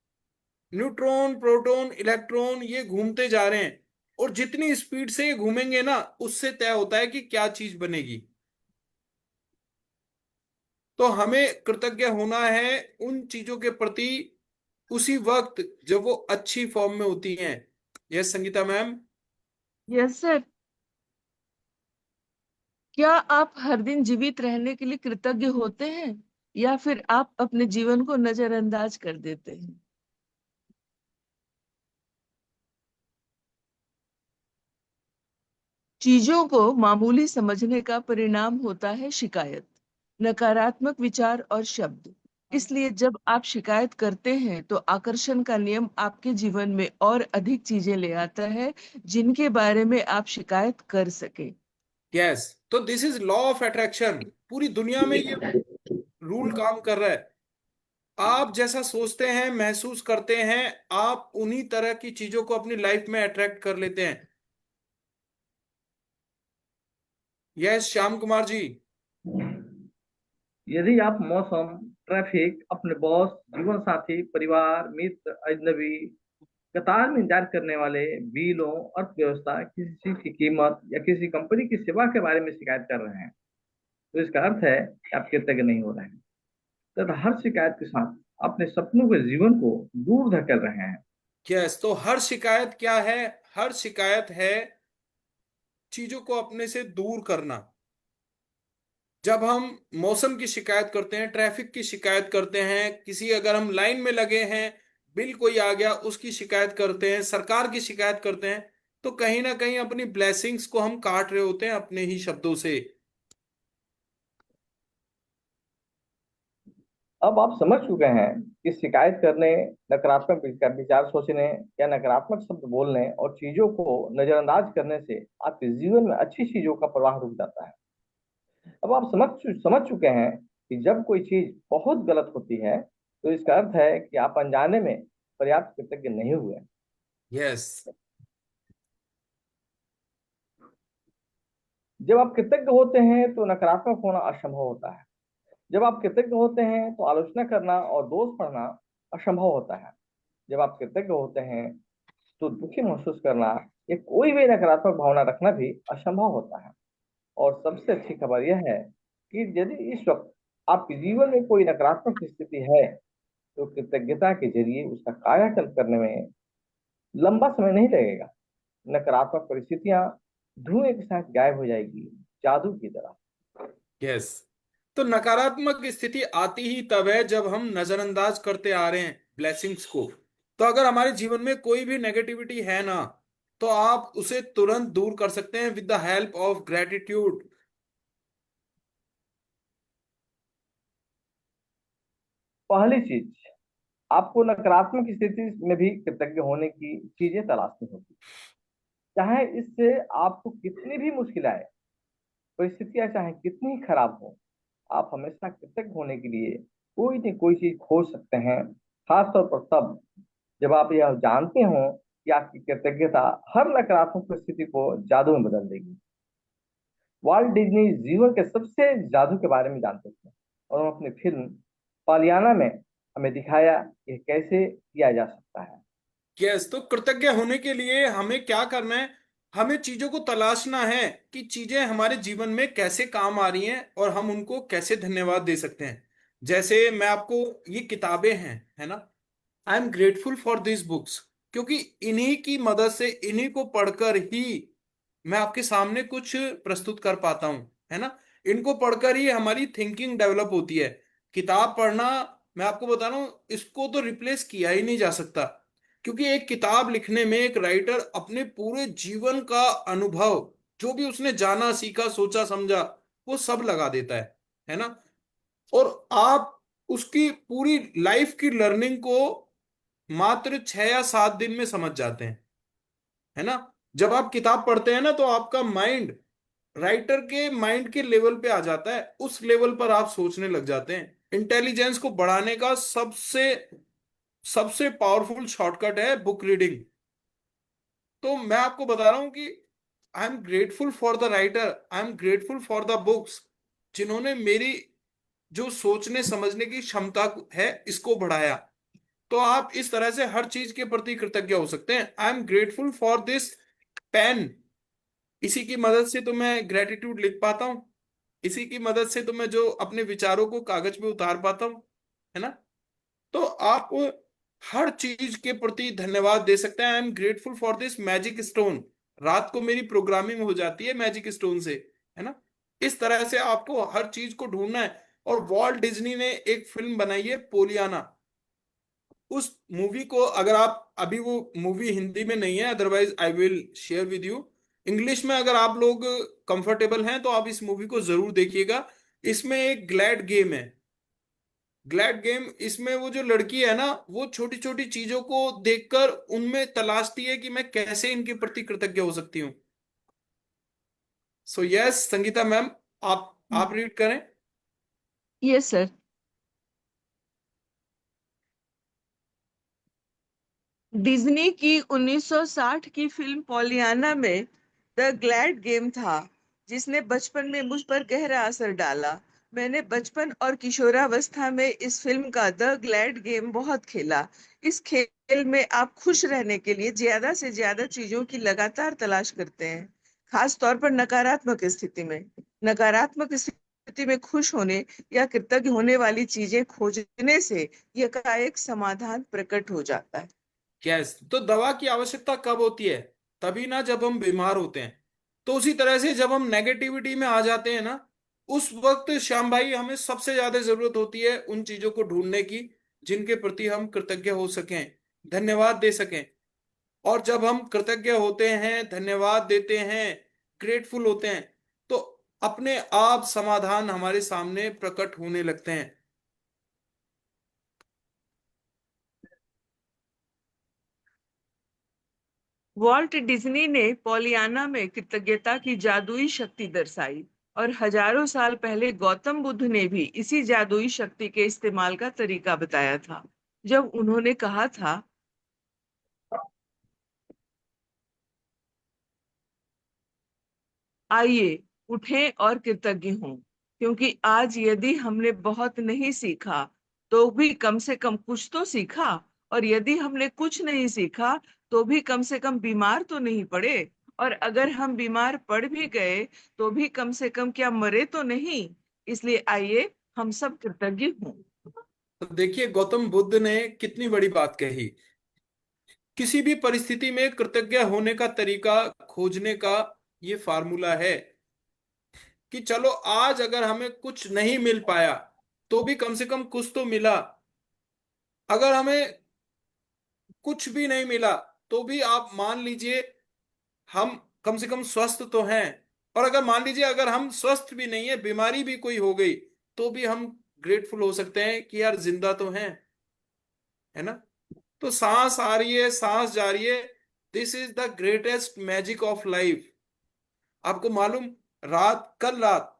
न्यूट्रॉन, प्रोटॉन, इलेक्ट्रॉन ये घूमते जा रहे हैं, और जितनी स्पीड से ये घूमेंगे ना, उससे तय होता है कि क्या चीज बनेगी। तो हमें कृतज्ञ होना है उन चीजों के प्रति उसी वक्त जब वो अच्छी फॉर्म में होती हैं। Yes Sangeeta ma'am. Yes sir. क्या आप हर दिन जीवित रहने के लिए कृतज्ञ होते हैं, या फिर आप अपने जीवन को नजरअंदाज कर देते हैं? चीजों को मामूली समझने का परिणाम होता है शिकायत, नकारात्मक विचार और शब्द। इसलिए जब आप शिकायत करते हैं तो आकर्षण का नियम आपके जीवन में और अधिक चीजें ले आता है जिनके बारे में आप शिकायत कर सके। यस। तो this is law of attraction. पूरी दुनिया में ये रूल काम कर रहा है। आप जैसा सोचते हैं, महसूस करते हैं, आप उन्हीं तरह की चीजों को अपनी लाइफ में अट्रैक्ट कर लेते हैं। यस श्याम कुमार जी। यदि आप मौसम, ट्रैफिक, अपने बॉस, जीवन साथी, परिवार, मित्र, अजनबी, कतार में इंतजार करने वाले, बिलों, अर्थव्यवस्था, किसी चीज की कीमत या किसी कंपनी की सेवा के बारे में शिकायत कर रहे हैं, तो इसका अर्थ है कि आप कृतज्ञ नहीं हो रहे हैं। तथा हर शिकायत के साथ अपने सपनों के जीवन को दूर धकेल रहे हैं। यस। तो हर शिकायत क्या है? हर शिकायत है चीजों को अपने से दूर करना। जब हम मौसम की शिकायत करते हैं, ट्रैफिक की शिकायत करते हैं, किसी अगर हम लाइन में लगे हैं, बिल कोई आ गया उसकी शिकायत करते हैं, सरकार की शिकायत करते हैं, तो कहीं ना कहीं अपनी ब्लेसिंग्स को हम काट रहे होते हैं अपने ही शब्दों से। अब आप समझ चुके हैं कि शिकायत करने, नकारात्मक विचार सोचने या नकारात्मक शब्द बोलने और चीजों को नजरअंदाज करने से आपके जीवन में अच्छी चीजों का प्रवाह रुक जाता है। अब आप समझ चुके हैं कि जब कोई चीज बहुत गलत होती है, तो इसका अर्थ है कि आप अनजाने में पर्याप्त कृतज्ञ नहीं हुए। यस। जब आप कृतज्ञ होते हैं तो नकारात्मक होना असंभव होता है। जब आप कृतज्ञ होते हैं तो आलोचना करना और दोष पढ़ना असंभव होता है। जब आप कृतज्ञ होते हैं तो दुखी महसूस करना या कोई भी नकारात्मक भावना रखना भी असंभव होता है। और सबसे अच्छी खबर यह है कि यदि इस वक्त आपके जीवन में कोई नकारात्मक स्थिति है, तो कृतज्ञता के जरिए उसका कायाकल्प करने में लंबा समय नहीं लगेगा। नकारात्मक परिस्थितियां धुएं के साथ गायब हो जाएगी, जादू की तरह। यस। तो नकारात्मक स्थिति आती ही तब है जब हम नजरअंदाज करते आ रहे हैं ब्लेसिंग्स को। तो अगर हमारे जीवन में कोई भी नेगेटिविटी है ना, तो आप उसे तुरंत दूर कर सकते हैं with the help of gratitude. पहली चीज, आपको नकारात्मक स्थिति में भी कृतज्ञ होने की चीजें तलाशनी होगी। चाहे इससे आपको कितनी भी मुश्किल आए, परिस्थितियां चाहे कितनी खराब हो, आप हमेशा कृतज्ञ होने के लिए कोई न कोई चीज खोज सकते हैं। खासतौर पर तब जब आप यह जानते हो कि आपकी कृतज्ञता हर नकारात्मक परिस्थिति को जादू में बदल देगी। वाल्ट डिज्नी जीवन के सबसे जादू के बारे में जानते थे, और उन्होंने अपनी फिल्म पालियाना में हमें दिखाया कि कैसे किया जा सकता है। यस। तो कृतज्ञ होने के लिए हमें क्या करना है? हमें चीजों को तलाशना है कि चीजें हमारे जीवन में कैसे काम आ रही हैं और हम उनको कैसे धन्यवाद दे सकते हैं। जैसे मैं आपको, ये किताबें हैं, है ना, आई am grateful for this books, क्योंकि इन्हीं की मदद से, इन्हीं को पढ़कर ही मैं आपके सामने कुछ प्रस्तुत कर पाता हूं, है ना। इनको पढ़कर ही हमारी थिंकिंग डेवलप होती है। किताब पढ़ना, मैं आपको बता रहा हूं, इसको तो रिप्लेस किया ही नहीं जा सकता, क्योंकि एक किताब लिखने में एक राइटर अपने पूरे जीवन का अनुभव, जो भी उसने जाना, सीखा, सोचा, समझा, वो सब लगा देता है ना। और आप उसकी पूरी लाइफ की लर्निंग को मात्र 6 या 7 दिन में समझ जाते हैं, है ना। जब आप किताब पढ़ते हैं ना तो आपका माइंड राइटर के माइंड के लेवल पे आ जाता है, उस लेवल पर आप सोचने लग जाते हैं। इंटेलिजेंस को बढ़ाने का सबसे सबसे पावरफुल शॉर्टकट है बुक रीडिंग। तो मैं आपको बता रहा हूं कि आई am grateful for the writer, I am grateful for the books, जिन्होंने मेरी जो सोचने समझने की क्षमता है इसको बढ़ाया। तो आप इस तरह से हर चीज के प्रति कृतज्ञ हो सकते हैं। I am grateful for this pen, इसी की मदद से तो मैं ग्रेटिट्यूड लिख पाता हूँ, इसी की मदद से तो मैं जो अपने विचारों को कागज पे उतार पाता हूँ, है ना। तो आप हर चीज के प्रति धन्यवाद दे सकते हैं। I am grateful for this magic stone, रात को मेरी प्रोग्रामिंग हो जाती है मैजिक स्टोन से, है ना। इस तरह से आपको हर चीज को ढूंढना है। और वॉल्ट डिज्नी ने एक फिल्म बनाई है पोलियाना, उस मूवी को अगर आप अभी, वो मूवी हिंदी में नहीं है, otherwise I will share with you English में, अगर आप लोग कंफर्टेबल हैं तो आप इस मूवी को जरूर देखिएगा। इसमें एक ग्लैड गेम है, ग्लैड गेम, इसमें वो जो लड़की है ना, वो छोटी छोटी चीजों को देखकर उनमें तलाशती है कि मैं कैसे इनके प्रति कृतज्ञ हो सकती हूँ। सो यस संगीता मैम, आप रीड करें। Yes sir. डिज्नी की 1960 की फिल्म पॉलियाना में द ग्लैड गेम था, जिसने बचपन में मुझ पर गहरा असर डाला। मैंने बचपन और किशोरावस्था में इस फिल्म का द ग्लैड गेम बहुत खेला। इस खेल में आप खुश रहने के लिए ज्यादा से ज्यादा चीजों की लगातार तलाश करते हैं, खास तौर पर नकारात्मक स्थिति में। नकारात्मक स्थिति में खुश होने या कृतज्ञ होने वाली चीजें खोजने से यह का एक समाधान प्रकट हो जाता है। यस, तो दवा की आवश्यकता कब होती है? तभी ना जब हम बीमार होते हैं। तो उसी तरह से जब हम नेगेटिविटी में आ जाते हैं ना, उस वक्त श्याम भाई हमें सबसे ज्यादा जरूरत होती है उन चीजों को ढूंढने की जिनके प्रति हम कृतज्ञ हो सकें, धन्यवाद दे सकें। और जब हम कृतज्ञ होते हैं, धन्यवाद देते हैं, ग्रेटफुल होते हैं, तो अपने आप समाधान हमारे सामने प्रकट होने लगते हैं। वॉल्ट डिज्नी ने पॉलियाना में कृतज्ञता की जादुई शक्ति दर्शाई, और हजारों साल पहले गौतम बुद्ध ने भी इसी जादुई शक्ति के इस्तेमाल का तरीका बताया था, जब उन्होंने कहा था, आइए उठें और कृतज्ञ हों, क्योंकि आज यदि हमने बहुत नहीं सीखा तो भी कम से कम कुछ तो सीखा, और यदि हमने कुछ नहीं सीखा तो भी कम से कम बीमार तो नहीं पड़े, और अगर हम बीमार पड़ भी गए तो भी कम से कम क्या मरे तो नहीं। इसलिए आइए हम सब कृतज्ञ हों। तो देखिए गौतम बुद्ध ने कितनी बड़ी बात कही। किसी भी परिस्थिति में कृतज्ञ होने का तरीका खोजने का ये फार्मूला है कि चलो आज अगर हमें कुछ नहीं मिल पाया तो भी कम से कम कुछ तो मिला। अगर हमें कुछ भी नहीं मिला तो भी आप मान लीजिए हम कम से कम स्वस्थ तो हैं। और अगर मान लीजिए अगर हम स्वस्थ भी नहीं है, बीमारी भी कोई हो गई, तो भी हम ग्रेटफुल हो सकते हैं कि यार जिंदा तो हैं, है ना। तो सांस आ रही है, सांस जा रही है, this is the greatest magic of life. आपको मालूम, कल रात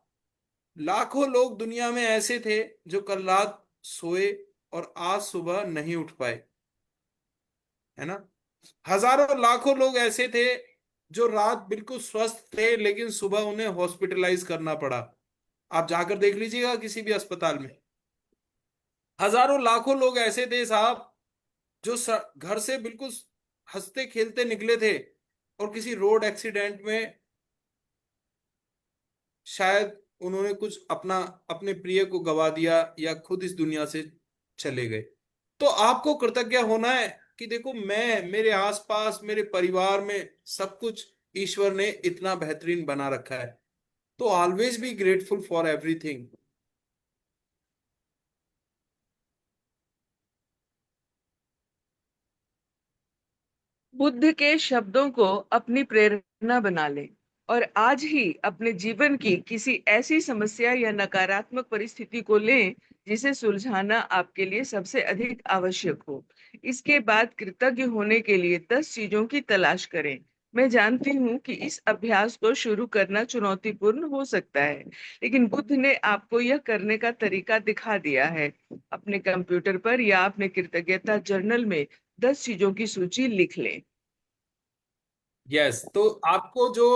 लाखों लोग दुनिया में ऐसे थे जो कल रात सोए और आज सुबह नहीं उठ पाए, है ना। हजारों लाखों लोग ऐसे थे जो रात बिल्कुल स्वस्थ थे लेकिन सुबह उन्हें हॉस्पिटलाइज करना पड़ा। आप जाकर देख लीजिएगा किसी भी अस्पताल में। हजारों लाखों लोग ऐसे थे साहब जो घर से बिल्कुल हंसते खेलते निकले थे और किसी रोड एक्सीडेंट में शायद उन्होंने कुछ अपना, अपने प्रिय को गवा दिया या खुद इस दुनिया से चले गए। तो आपको कृतज्ञ होना है कि देखो मैं, मेरे आसपास, मेरे परिवार में सब कुछ ईश्वर ने इतना बेहतरीन बना रखा है। तो always be grateful for everything. Buddha के शब्दों को अपनी प्रेरणा बना लें, और आज ही अपने जीवन की किसी ऐसी समस्या या नकारात्मक परिस्थिति को लें जिसे सुलझाना आपके लिए सबसे अधिक आवश्यक हो। इसके बाद कृतज्ञ होने के लिए 10 चीजों की तलाश करें। मैं जानती हूँ कि इस अभ्यास को शुरू करना चुनौतीपूर्ण हो सकता है, लेकिन बुद्ध ने आपको यह करने का तरीका दिखा दिया है। अपने कंप्यूटर पर या अपने कृतज्ञता जर्नल में 10 चीजों की सूची लिख लें। यस, तो आपको जो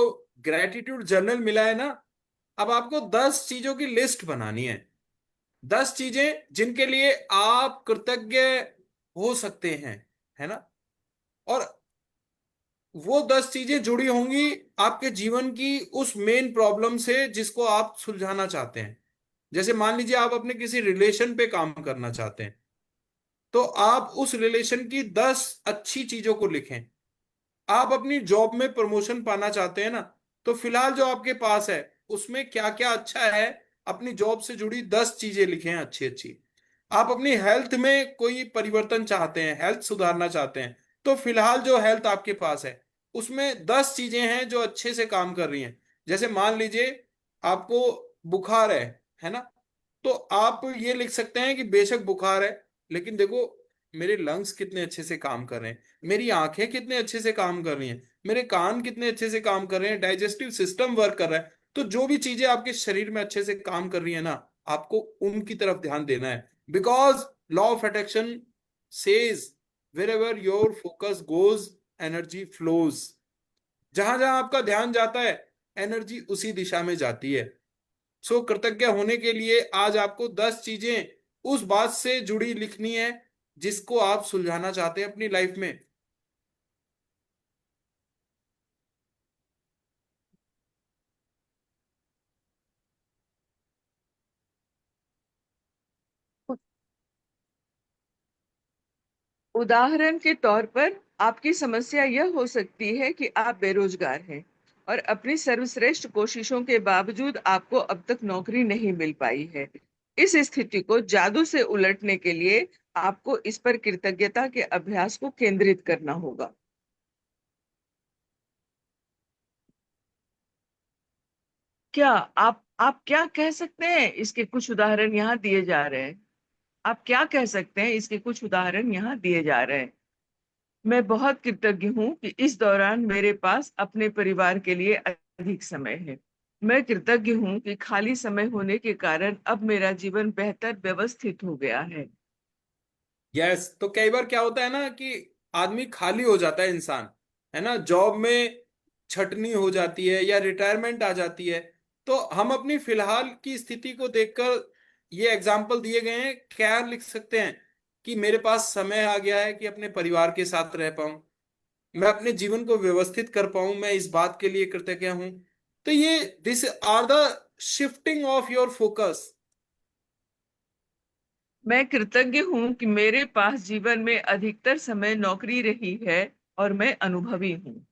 ग्रेटिट्यूड जर्नल मिला है ना, अब आपको 10 चीजों की लिस्ट बनानी है। 10 चीजें जिनके लिए आप कृतज्ञ हो सकते हैं, है ना। और वो 10 चीजें जुड़ी होंगी आपके जीवन की उस मेन प्रॉब्लम से जिसको आप सुलझाना चाहते हैं। जैसे मान लीजिए आप अपने किसी रिलेशन पे काम करना चाहते हैं, तो आप उस रिलेशन की 10 अच्छी चीजों को लिखें। आप अपनी जॉब में प्रमोशन पाना चाहते हैं ना, तो फिलहाल जो आपके पास है उसमें क्या क्या अच्छा है, अपनी जॉब से जुड़ी 10 चीजें लिखें अच्छी अच्छी। आप अपनी हेल्थ में कोई परिवर्तन चाहते हैं, हेल्थ सुधारना चाहते हैं, तो फिलहाल जो हेल्थ आपके पास है उसमें 10 चीजें हैं जो अच्छे से काम कर रही हैं। जैसे मान लीजिए आपको बुखार है ना, तो आप ये लिख सकते हैं कि बेशक बुखार है, लेकिन देखो मेरे लंग्स कितने अच्छे से काम कर रहे हैं, मेरी आंखें कितने अच्छे से काम कर रही हैं, मेरे कान कितने अच्छे से काम कर रहे हैं, डाइजेस्टिव सिस्टम वर्क कर रहा है। तो जो भी चीजें आपके शरीर में अच्छे से काम कर रही है ना, आपको उनकी तरफ ध्यान देना है। Because law of attraction says wherever your focus goes energy flows. जहां जहां आपका ध्यान जाता है एनर्जी उसी दिशा में जाती है। सो कृतज्ञ होने के लिए आज आपको 10 चीजें उस बात से जुड़ी लिखनी है जिसको आप सुलझाना चाहते हैं अपनी लाइफ में। उदाहरण के तौर पर आपकी समस्या यह हो सकती है कि आप बेरोजगार हैं और अपनी सर्वश्रेष्ठ कोशिशों के बावजूद आपको अब तक नौकरी नहीं मिल पाई है। इस स्थिति को जादू से उलटने के लिए आपको इस पर कृतज्ञता के अभ्यास को केंद्रित करना होगा। क्या आप क्या कह सकते हैं? इसके कुछ उदाहरण यहाँ दिए जा रहे हैं। आप क्या कह सकते हैं? इसके कुछ उदाहरण यहाँ दिए जा रहे हैं। मैं बहुत कृतज्ञ हूँ कि इस दौरान मेरे पास अपने परिवार के लिए अधिक समय है। मैं कृतज्ञ हूँ कि खाली समय होने के कारण अब मेरा जीवन बेहतर व्यवस्थित हो गया है। यस, तो कई बार क्या होता है ना कि आदमी खाली हो जाता है, इंसान, है ना, जॉब में छटनी हो जाती है या रिटायरमेंट आ जाती है। तो हम अपनी फिलहाल की स्थिति को देखकर ये एग्जाम्पल दिए गए हैं, क्या लिख सकते हैं कि मेरे पास समय आ गया है कि अपने परिवार के साथ रह पाऊं, मैं अपने जीवन को व्यवस्थित कर पाऊं, मैं इस बात के लिए कृतज्ञ हूं। तो ये this are the shifting of your focus. मैं कृतज्ञ हूँ कि मेरे पास जीवन में अधिकतर समय नौकरी रही है और मैं अनुभवी हूँ।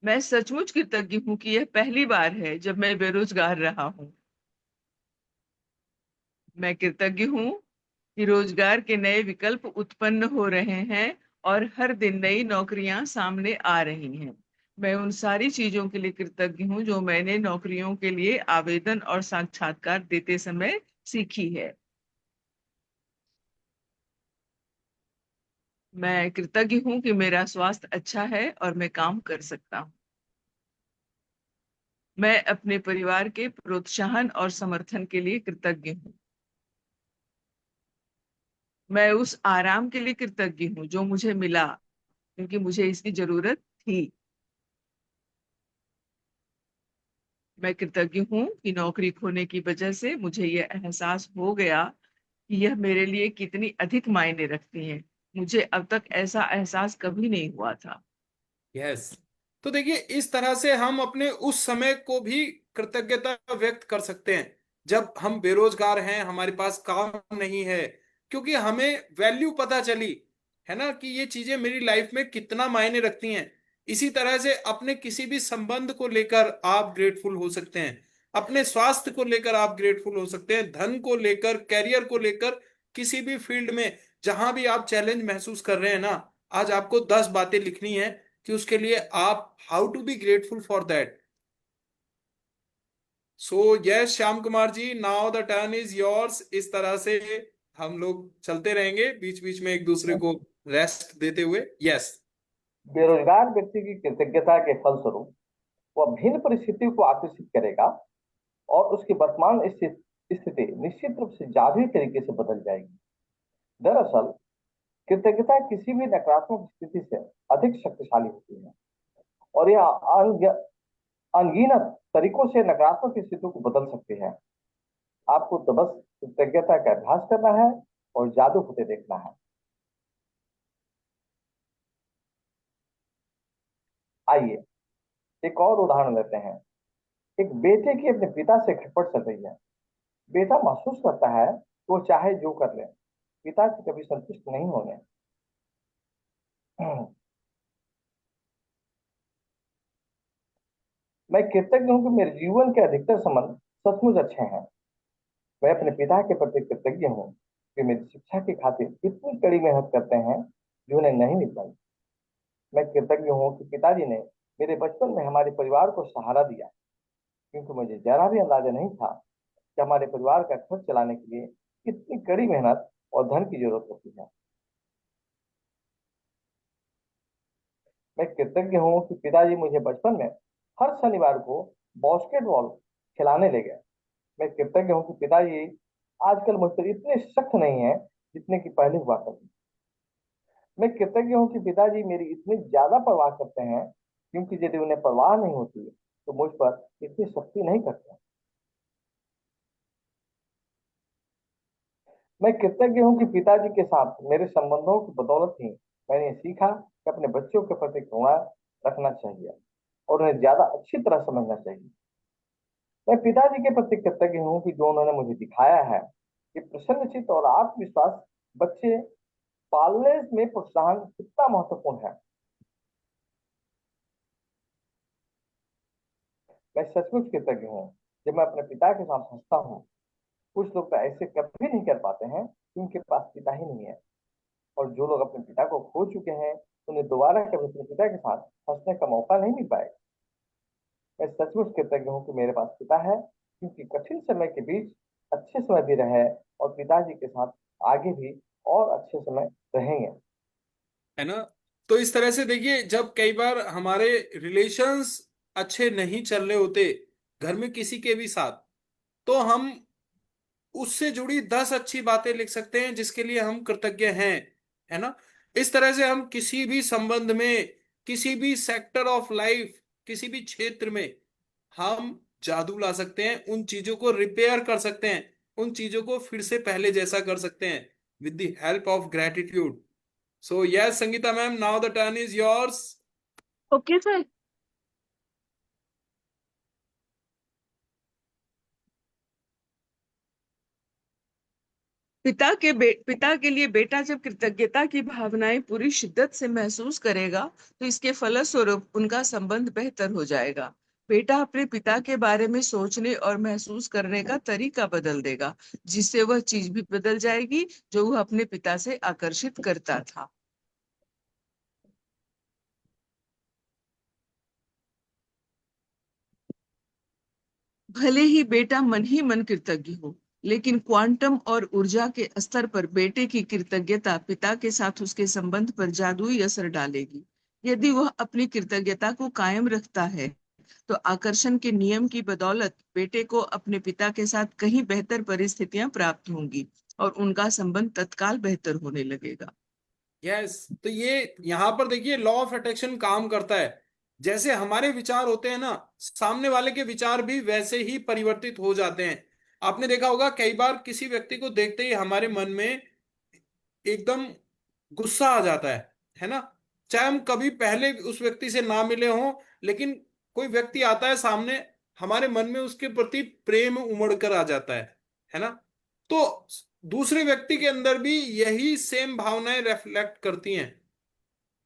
मैं सचमुच कृतज्ञ हूँ कि यह पहली बार है जब मैं बेरोजगार रहा हूँ। मैं कृतज्ञ हूँ कि रोजगार के नए विकल्प उत्पन्न हो रहे हैं और हर दिन नई नौकरियां सामने आ रही हैं। मैं उन सारी चीजों के लिए कृतज्ञ हूँ जो मैंने नौकरियों के लिए आवेदन और साक्षात्कार देते समय सीखी है। मैं कृतज्ञ हूँ कि मेरा स्वास्थ्य अच्छा है और मैं काम कर सकता हूँ। मैं अपने परिवार के प्रोत्साहन और समर्थन के लिए कृतज्ञ हूँ। मैं उस आराम के लिए कृतज्ञ हूँ जो मुझे मिला, क्योंकि मुझे इसकी जरूरत थी। मैं कृतज्ञ हूँ कि नौकरी खोने की वजह से मुझे यह एहसास हो गया कि यह मेरे लिए कितनी अधिक मायने रखती है। मुझे अब तक ऐसा एहसास कभी नहीं हुआ था। यस, तो देखिए इस तरह से हम अपने उस समय को भी कृतज्ञता व्यक्त कर सकते हैं जब हम बेरोजगार हैं, हमारे पास काम नहीं है, क्योंकि हमें वैल्यू पता चली, है ना, कि ये चीजें मेरी लाइफ में कितना मायने रखती हैं। इसी तरह से अपने किसी भी संबंध को लेकर आप ग्रेटफुल हो सकते हैं, अपने स्वास्थ्य को लेकर आप ग्रेटफुल हो सकते हैं, धन को लेकर, कैरियर को लेकर, किसी भी फील्ड में जहां भी आप चैलेंज महसूस कर रहे हैं ना, आज आपको 10 बातें लिखनी है कि उसके लिए आप how to be grateful for that. So yes Shyam Kumar ji, now the turn is yours. इस तरह से हम लोग चलते रहेंगे, बीच बीच में एक दूसरे को रेस्ट देते हुए। यस। बेरोजगार व्यक्ति की कृतज्ञता के फलस्वरूप वह भिन्न परिस्थितियों को आकर्षित करेगा और उसकी वर्तमान स्थिति निश्चित रूप से जादुई तरीके से बदल जाएगी। दरअसल कृतज्ञता किसी भी नकारात्मक स्थिति से अधिक शक्तिशाली होती है और यह अनगिनत तरीकों से नकारात्मक स्थितियों को बदल सकती है। आपको तो बस कृतज्ञता का अभ्यास करना है और जादू होते देखना है। आइए एक और उदाहरण लेते हैं। एक बेटे की अपने पिता से खटपट चल रही है। बेटा महसूस करता है कि वो चाहे जो कर ले, पिता से कभी संतुष्ट नहीं होंगे। मैं कृतज्ञ हूं कि मेरे जीवन के अधिकतर संबंध सचमुच अच्छे हैं। मैं अपने पिता के प्रति कृतज्ञ हूँ कि मेरी शिक्षा की खातिर इतनी कड़ी मेहनत करते हैं जो उन्हें नहीं मिल पाई। मैं कृतज्ञ हूँ कि पिताजी ने मेरे बचपन में हमारे परिवार को सहारा दिया, क्योंकि मुझे जरा भी अंदाजा नहीं था कि हमारे परिवार का खर्च चलाने के लिए इतनी कड़ी मेहनत और धन की जरूरत होती है। मैं कृतज्ञ हूँ कि पिताजी मुझे बचपन में हर शनिवार को बास्केटबॉल खिलाने ले गए। मैं कृतज्ञ हूँ कि पिताजी आजकल मुझ पर इतने सख्त नहीं है जितने कि पहले हुआ करते। मैं कृतज्ञ हूँ कि पिताजी मेरी इतनी ज्यादा परवाह करते हैं, क्योंकि यदि उन्हें परवाह नहीं होती तो मुझ पर इतनी सख्ती नहीं करते। मैं कृतज्ञ हूँ कि पिताजी के साथ मेरे संबंधों की बदौलत ही मैंने सीखा कि अपने बच्चों के प्रति करुणा रखना चाहिए और उन्हें ज्यादा अच्छी तरह समझना चाहिए। मैं पिताजी के प्रति कृतज्ञ हूँ कि जो उन्होंने मुझे दिखाया है कि प्रसन्नचित्त और आत्मविश्वास बच्चे पालने में प्रोत्साहन कितना महत्वपूर्ण है। मैं सचमुच कृतज्ञ हूँ जब मैं अपने पिता के साथ हंसता हूँ। कुछ लोग तो ऐसे कभी नहीं कर पाते हैं कि उनके पास पिता ही नहीं है, और जो लोग अपने पिता को खो चुके हैं उन्हें दोबारा कभी अपने पिता के साथ हंसने का मौका नहीं मिल पाएगा। मैं सचमुच कृतज्ञ हूँ कि मेरे पास पिता है, क्योंकि कठिन समय के बीच अच्छे समय भी रहे और पिताजी के साथ आगे भी और अच्छे समय रहेंगे। है ना। तो इस तरह से देखिए, जब कई बार हमारे रिलेशंस अच्छे नहीं चल रहे होते घर में किसी के भी साथ, तो हम उससे जुड़ी 10 अच्छी बातें लिख सकते हैं जिसके लिए हम कृतज्ञ हैं। है ना। इस तरह से हम किसी भी संबंध में, किसी भी सेक्टर ऑफ लाइफ, किसी भी क्षेत्र में हम जादू ला सकते हैं, उन चीजों को रिपेयर कर सकते हैं, उन चीजों को फिर से पहले जैसा कर सकते हैं with the help of gratitude. So yes Sangeeta ma'am, now the turn is yours. Okay sir. पिता के लिए बेटा जब कृतज्ञता की भावनाएं पूरी शिद्दत से महसूस करेगा तो इसके फलस्वरूप उनका संबंध बेहतर हो जाएगा। बेटा अपने पिता के बारे में सोचने और महसूस करने का तरीका बदल देगा, जिससे वह चीज भी बदल जाएगी जो वह अपने पिता से आकर्षित करता था। भले ही बेटा मन ही मन कृतज्ञ हो, लेकिन क्वांटम और ऊर्जा के स्तर पर बेटे की कृतज्ञता पिता के साथ उसके संबंध पर जादुई असर डालेगी। यदि वह अपनी कृतज्ञता को कायम रखता है तो आकर्षण के नियम की बदौलत बेटे को अपने पिता के साथ कहीं बेहतर परिस्थितियां प्राप्त होंगी और उनका संबंध तत्काल बेहतर होने लगेगा। यस। तो ये यहां पर देखिए लॉ ऑफ अट्रैक्शन काम करता है। जैसे हमारे विचार होते हैं ना, सामने वाले के विचार भी वैसे ही परिवर्तित हो जाते हैं। आपने देखा होगा कई बार किसी व्यक्ति को देखते ही हमारे मन में एकदम गुस्सा आ जाता है ना। चाहे हम कभी पहले उस व्यक्ति से ना मिले हों, लेकिन कोई व्यक्ति आता है सामने, हमारे मन में उसके प्रति प्रेम उमड़ कर आ जाता है ना। तो दूसरे व्यक्ति के अंदर भी यही सेम भावनाएं रिफ्लेक्ट करती हैं।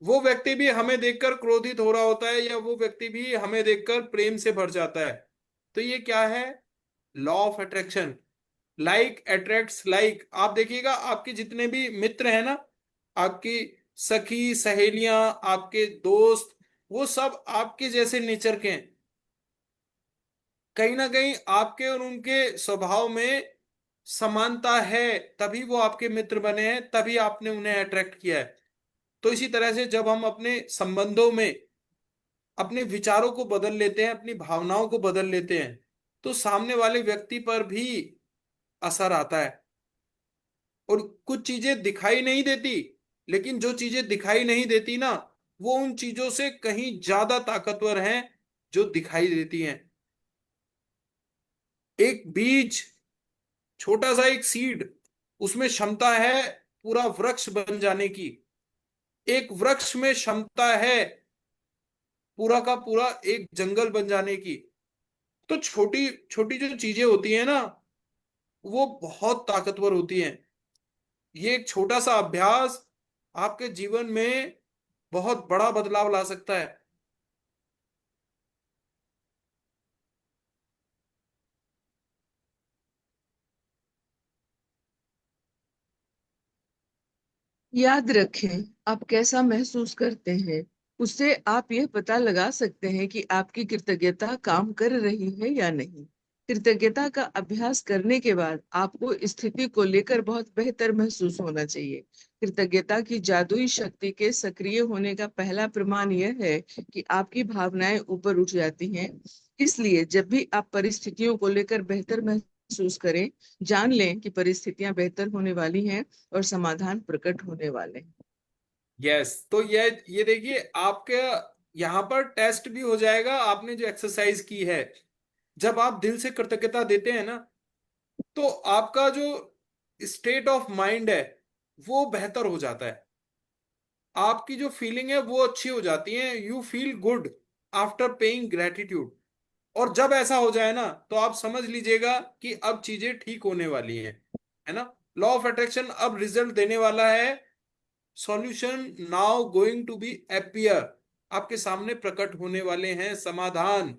वो व्यक्ति भी हमें देखकर क्रोधित हो रहा होता है, या वो व्यक्ति भी हमें देखकर प्रेम से भर जाता है। तो ये क्या है? Law of attraction. Like attracts like. आप देखिएगा आपके जितने भी मित्र हैं ना, आपकी सखी सहेलियां, आपके दोस्त, वो सब आपके जैसे नेचर के हैं। कहीं ना कहीं आपके और उनके स्वभाव में समानता है, तभी वो आपके मित्र बने हैं, तभी आपने उन्हें अट्रैक्ट किया है। तो इसी तरह से जब हम अपने संबंधों में अपने विचारों को बदल लेते हैं, अपनी भावनाओं को बदल लेते हैं, तो सामने वाले व्यक्ति पर भी असर आता है। और कुछ चीजें दिखाई नहीं देती, लेकिन जो चीजें दिखाई नहीं देती ना, वो उन चीजों से कहीं ज्यादा ताकतवर हैं जो दिखाई देती हैं। एक बीज, छोटा सा एक सीड, उसमें क्षमता है पूरा वृक्ष बन जाने की। एक वृक्ष में क्षमता है पूरा का पूरा एक जंगल बन जाने की। तो छोटी छोटी जो चीजें होती हैं ना, वो बहुत ताकतवर होती हैं। ये एक छोटा सा अभ्यास आपके जीवन में बहुत बड़ा बदलाव ला सकता है। याद रखें, आप कैसा महसूस करते हैं, उससे आप यह पता लगा सकते हैं कि आपकी कृतज्ञता काम कर रही है या नहीं। कृतज्ञता का अभ्यास करने के बाद आपको स्थिति को लेकर बहुत बेहतर महसूस होना चाहिए। कृतज्ञता की जादुई शक्ति के सक्रिय होने का पहला प्रमाण यह है कि आपकी भावनाएं ऊपर उठ जाती हैं। इसलिए जब भी आप परिस्थितियों को लेकर बेहतर महसूस करें, जान लें कि परिस्थितियां बेहतर होने वाली हैं और समाधान प्रकट होने वाले हैं। यस, तो ये देखिए, आपके यहाँ पर टेस्ट भी हो जाएगा आपने जो एक्सरसाइज की है। जब आप दिल से कृतज्ञता देते हैं ना, तो आपका जो स्टेट ऑफ माइंड है वो बेहतर हो जाता है। आपकी जो फीलिंग है वो अच्छी हो जाती है। You feel good after paying gratitude. और जब ऐसा हो जाए ना, तो आप समझ लीजिएगा कि अब चीजें ठीक होने वाली हैं, है ना। लॉ ऑफ अट्रैक्शन अब रिजल्ट देने वाला है। Solution now going to be appear. आपके सामने प्रकट होने वाले हैं समाधान।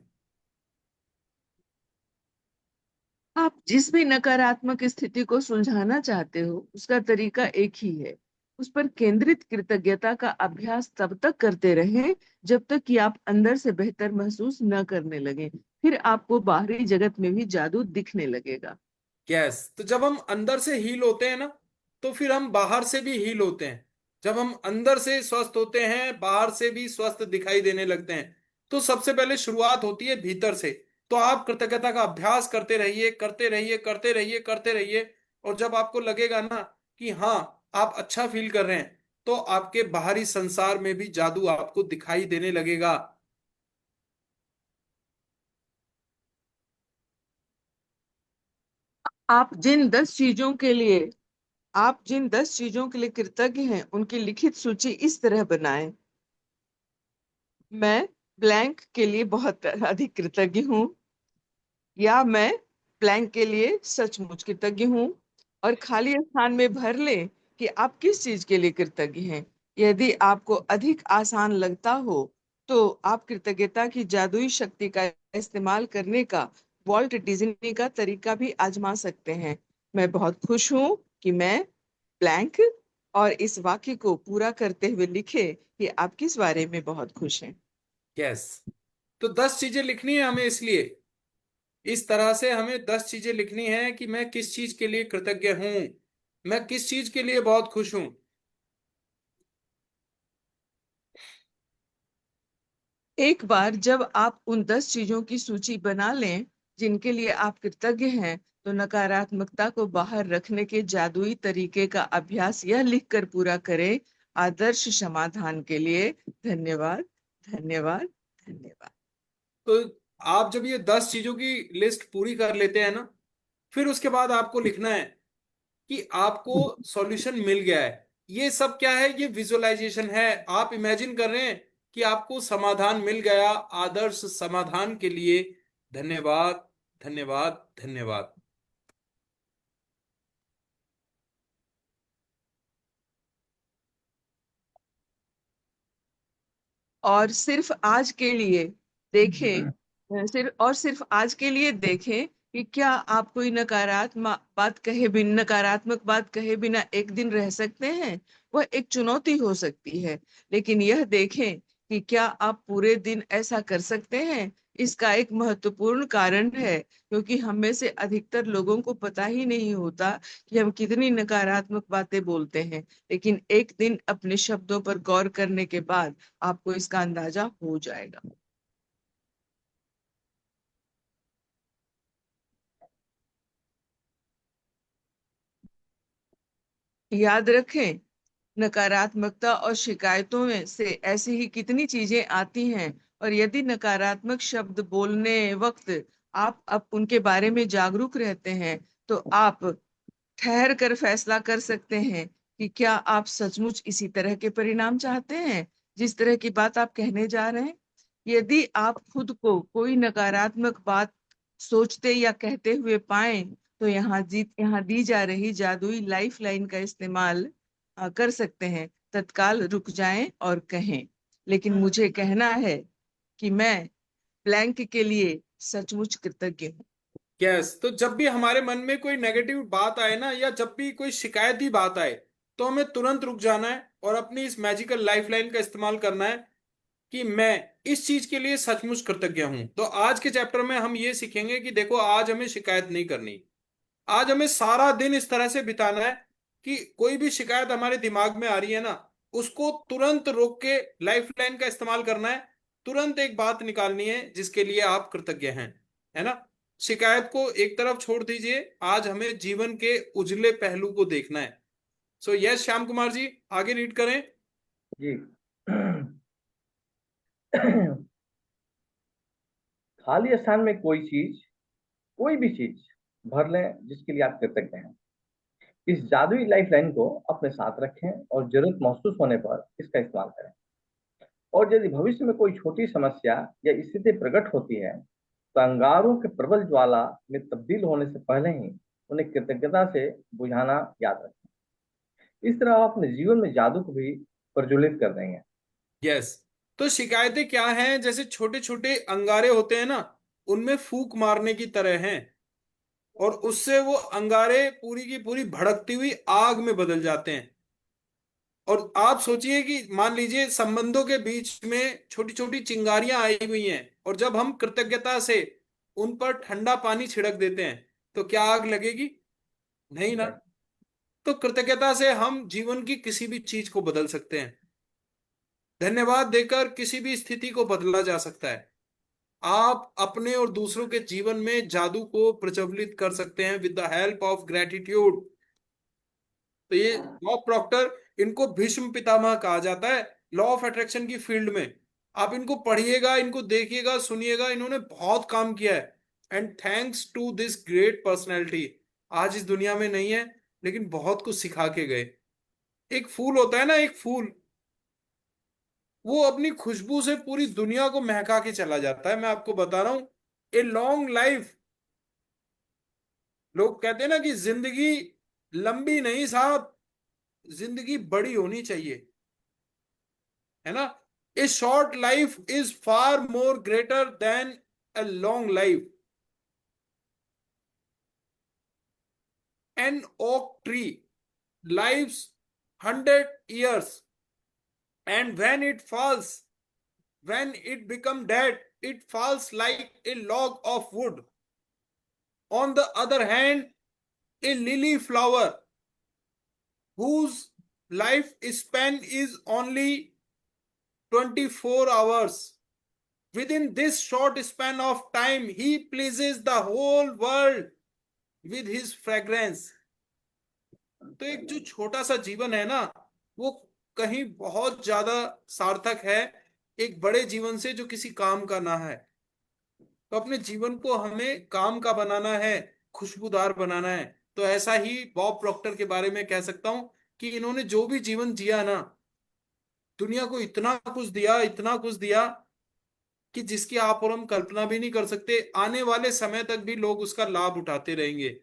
आप जिस भी नकारात्मक स्थिति को सुलझाना चाहते हो, उसका तरीका एक ही है। उस पर केंद्रित कृतज्ञता का अभ्यास तब तक करते रहें जब तक कि आप अंदर से बेहतर महसूस न करने लगे। फिर आपको बाहरी जगत में भी जादू दिखने लगेगा। यस, तो जब हम अंदर से हील होते हैं ना, तो फिर हम बाहर से भी हील होते हैं। जब हम अंदर से स्वस्थ होते हैं, बाहर से भी स्वस्थ दिखाई देने लगते हैं। तो सबसे पहले शुरुआत होती है भीतर से। तो आप कृतज्ञता का अभ्यास करते रहिए, करते रहिए, करते रहिए, करते रहिए। और जब आपको लगेगा ना कि हाँ, आप अच्छा फील कर रहे हैं, तो आपके बाहरी संसार में भी जादू आपको दिखाई देने लगेगा। आप जिन 10 चीजों के लिए कृतज्ञ हैं, उनकी लिखित सूची इस तरह बनाएं। मैं ब्लैंक के लिए बहुत अधिक कृतज्ञ हूँ, या मैं ब्लैंक के लिए सचमुच कृतज्ञ हूँ। और खाली स्थान में भर ले कि आप किस चीज के लिए कृतज्ञ हैं। यदि आपको अधिक आसान लगता हो, तो आप कृतज्ञता की जादुई शक्ति का इस्तेमाल करने का वॉल्ट डिज्नी का तरीका भी आजमा सकते हैं। मैं बहुत खुश हूँ कि मैं ब्लैंक, और इस वाक्य को पूरा करते हुए लिखे कि आप किस बारे में बहुत खुश हैं। यस, तो 10 चीजें लिखनी है हमें। इसलिए इस तरह से हमें 10 चीजें लिखनी है कि मैं किस चीज के लिए कृतज्ञ हूं, मैं किस चीज के लिए बहुत खुश हूं। एक बार जब आप उन 10 चीजों की सूची बना लें जिनके लिए आप कृतज्ञ हैं, तो नकारात्मकता को बाहर रखने के जादुई तरीके का अभ्यास यह लिखकर पूरा करें: आदर्श समाधान के लिए धन्यवाद, धन्यवाद, धन्यवाद। तो आप जब ये 10 चीजों की लिस्ट पूरी कर लेते हैं ना, फिर उसके बाद आपको लिखना है कि आपको सॉल्यूशन मिल गया है। ये सब क्या है? ये विजुअलाइजेशन है। आप इमेजिन कर रहे हैं कि आपको समाधान मिल गया। आदर्श समाधान के लिए धन्यवाद, धन्यवाद, धन्यवाद। और सिर्फ आज के लिए देखें, सिर्फ आज के लिए देखें कि क्या आप कोई नकारात्मक बात कहे बिना एक दिन रह सकते हैं। वह एक चुनौती हो सकती है, लेकिन यह देखें कि क्या आप पूरे दिन ऐसा कर सकते हैं। इसका एक महत्वपूर्ण कारण है, क्योंकि हम में से अधिकतर लोगों को पता ही नहीं होता कि हम कितनी नकारात्मक बातें बोलते हैं। लेकिन एक दिन अपने शब्दों पर गौर करने के बाद आपको इसका अंदाजा हो जाएगा। याद रखें, नकारात्मकता और शिकायतों में से ऐसी ही कितनी चीजें आती हैं, और यदि नकारात्मक शब्द बोलने वक्त आप अब उनके बारे में जागरूक रहते हैं, तो आप ठहर कर फैसला कर सकते हैं कि क्या आप सचमुच इसी तरह के परिणाम चाहते हैं, जिस तरह की बात आप कहने जा रहे हैं। यदि आप खुद को कोई नकारात्मक बात सोचते या कहते हुए पाएं, तो यहाँ दी जा रही जादुई लाइफ लाइन का इस्तेमाल कर सकते हैं। तत्काल रुक जाएं और कहें, लेकिन मुझे कहना है कि मैं ब्लैंक के लिए सचमुच कृतज्ञ हूँ। यस, तो जब भी हमारे मन में कोई नेगेटिव बात आए ना, या जब भी कोई शिकायती बात आए, तो हमें तुरंत रुक जाना है और अपनी इस मैजिकल लाइफ लाइन का इस्तेमाल करना है कि मैं इस चीज के लिए सचमुच कृतज्ञ हूं। तो आज के चैप्टर में हम ये सीखेंगे कि देखो, आज हमें शिकायत नहीं करनी। आज हमें सारा दिन इस तरह से बिताना है कि कोई भी शिकायत हमारे दिमाग में आ रही है ना, उसको तुरंत रोक के लाइफ लाइन का इस्तेमाल करना है। तुरंत एक बात निकालनी है जिसके लिए आप कृतज्ञ हैं, है ना। शिकायत को एक तरफ छोड़ दीजिए, आज हमें जीवन के उजले पहलू को देखना है। सो यस, श्याम कुमार जी आगे रीड करें। जी। खाली स्थान में कोई भी चीज भर लें जिसके लिए आप कृतज्ञ हैं। इस जादुई लाइफ लाइन को अपने साथ रखें और जरूरत महसूस होने पर इसका इस्तेमाल करें। और यदि भविष्य में कोई छोटी समस्या या स्थिति प्रकट होती है, तो अंगारों के प्रबल ज्वाला में तब्दील होने से पहले ही उन्हें कृतज्ञता से बुझाना याद रखें। इस तरह आप अपने जीवन में जादू को भी प्रज्वलित कर देंगे। यस, तो शिकायतें क्या हैं? जैसे छोटे छोटे अंगारे होते हैं ना, उनमें फूंक मारने की तरह हैं, और उससे वो अंगारे पूरी की पूरी भड़कती हुई आग में बदल जाते हैं। और आप सोचिए कि मान लीजिए संबंधों के बीच में छोटी छोटी चिंगारियां आई हुई हैं, और जब हम कृतज्ञता से उन पर ठंडा पानी छिड़क देते हैं, तो क्या आग लगेगी? नहीं ना। तो कृतज्ञता से हम जीवन की किसी भी चीज को बदल सकते हैं। धन्यवाद देकर किसी भी स्थिति को बदला जा सकता है। आप अपने और दूसरों के जीवन में जादू को प्रज्वलित कर सकते हैं with the help of gratitude. तो ये बॉब प्रॉक्टर, इनको भीष्म पितामह कहा जाता है लॉ ऑफ अट्रैक्शन की फील्ड में। आप इनको पढ़िएगा, इनको देखिएगा, सुनिएगा, इन्होंने बहुत काम किया है। And thanks to this great personality, आज इस दुनिया में नहीं है, लेकिन बहुत कुछ सिखा के गए। एक फूल होता है ना, एक फूल, वो अपनी खुशबू से पूरी दुनिया को महका के चला जाता है। मैं आपको बता रहा हूं, ए लॉन्ग लाइफ। लोग कहते हैं ना कि जिंदगी लंबी नहीं साहब, जिंदगी बड़ी होनी चाहिए, है ना। A short life is far more greater than a long life. An oak tree lives 100 years, and when it become dead, it falls like a log of wood. On the other hand, a lily flower whose life span is only 24 hours. Within this short span of time, he pleases the whole world with his fragrance. तो एक जो छोटा सा जीवन है ना, वो कहीं बहुत ज्यादा सार्थक है एक बड़े जीवन से जो किसी काम का ना है। तो अपने जीवन को हमें काम का बनाना है, खुशबूदार बनाना है। तो ऐसा ही बॉब प्रॉक्टर के बारे में कह सकता हूं कि इन्होंने जो भी जीवन जिया ना, दुनिया को इतना कुछ दिया, इतना कुछ दिया कि जिसकी आप और हम कल्पना भी नहीं कर सकते। आने वाले समय तक भी लोग उसका लाभ उठाते रहेंगे।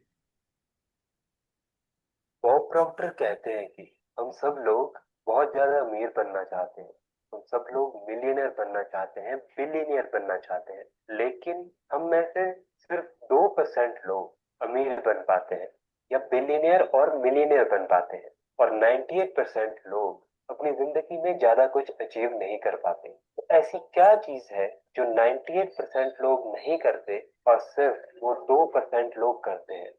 बॉब प्रॉक्टर कहते हैं कि हम सब लोग बहुत ज्यादा अमीर बनना चाहते हैं, हम सब लोग मिलियनर बनना चाहते हैं, बिलियनियर बनना चाहते हैं, लेकिन हम में से सिर्फ 2% लोग अमीर बन पाते हैं या बिलियनियर और मिलियनियर बन पाते हैं, और 98% लोग अपनी जिंदगी में ज्यादा कुछ अचीव नहीं कर पाते। ऐसी क्या चीज है जो 98% लोग नहीं करते और सिर्फ वो 2% लोग करते हैं?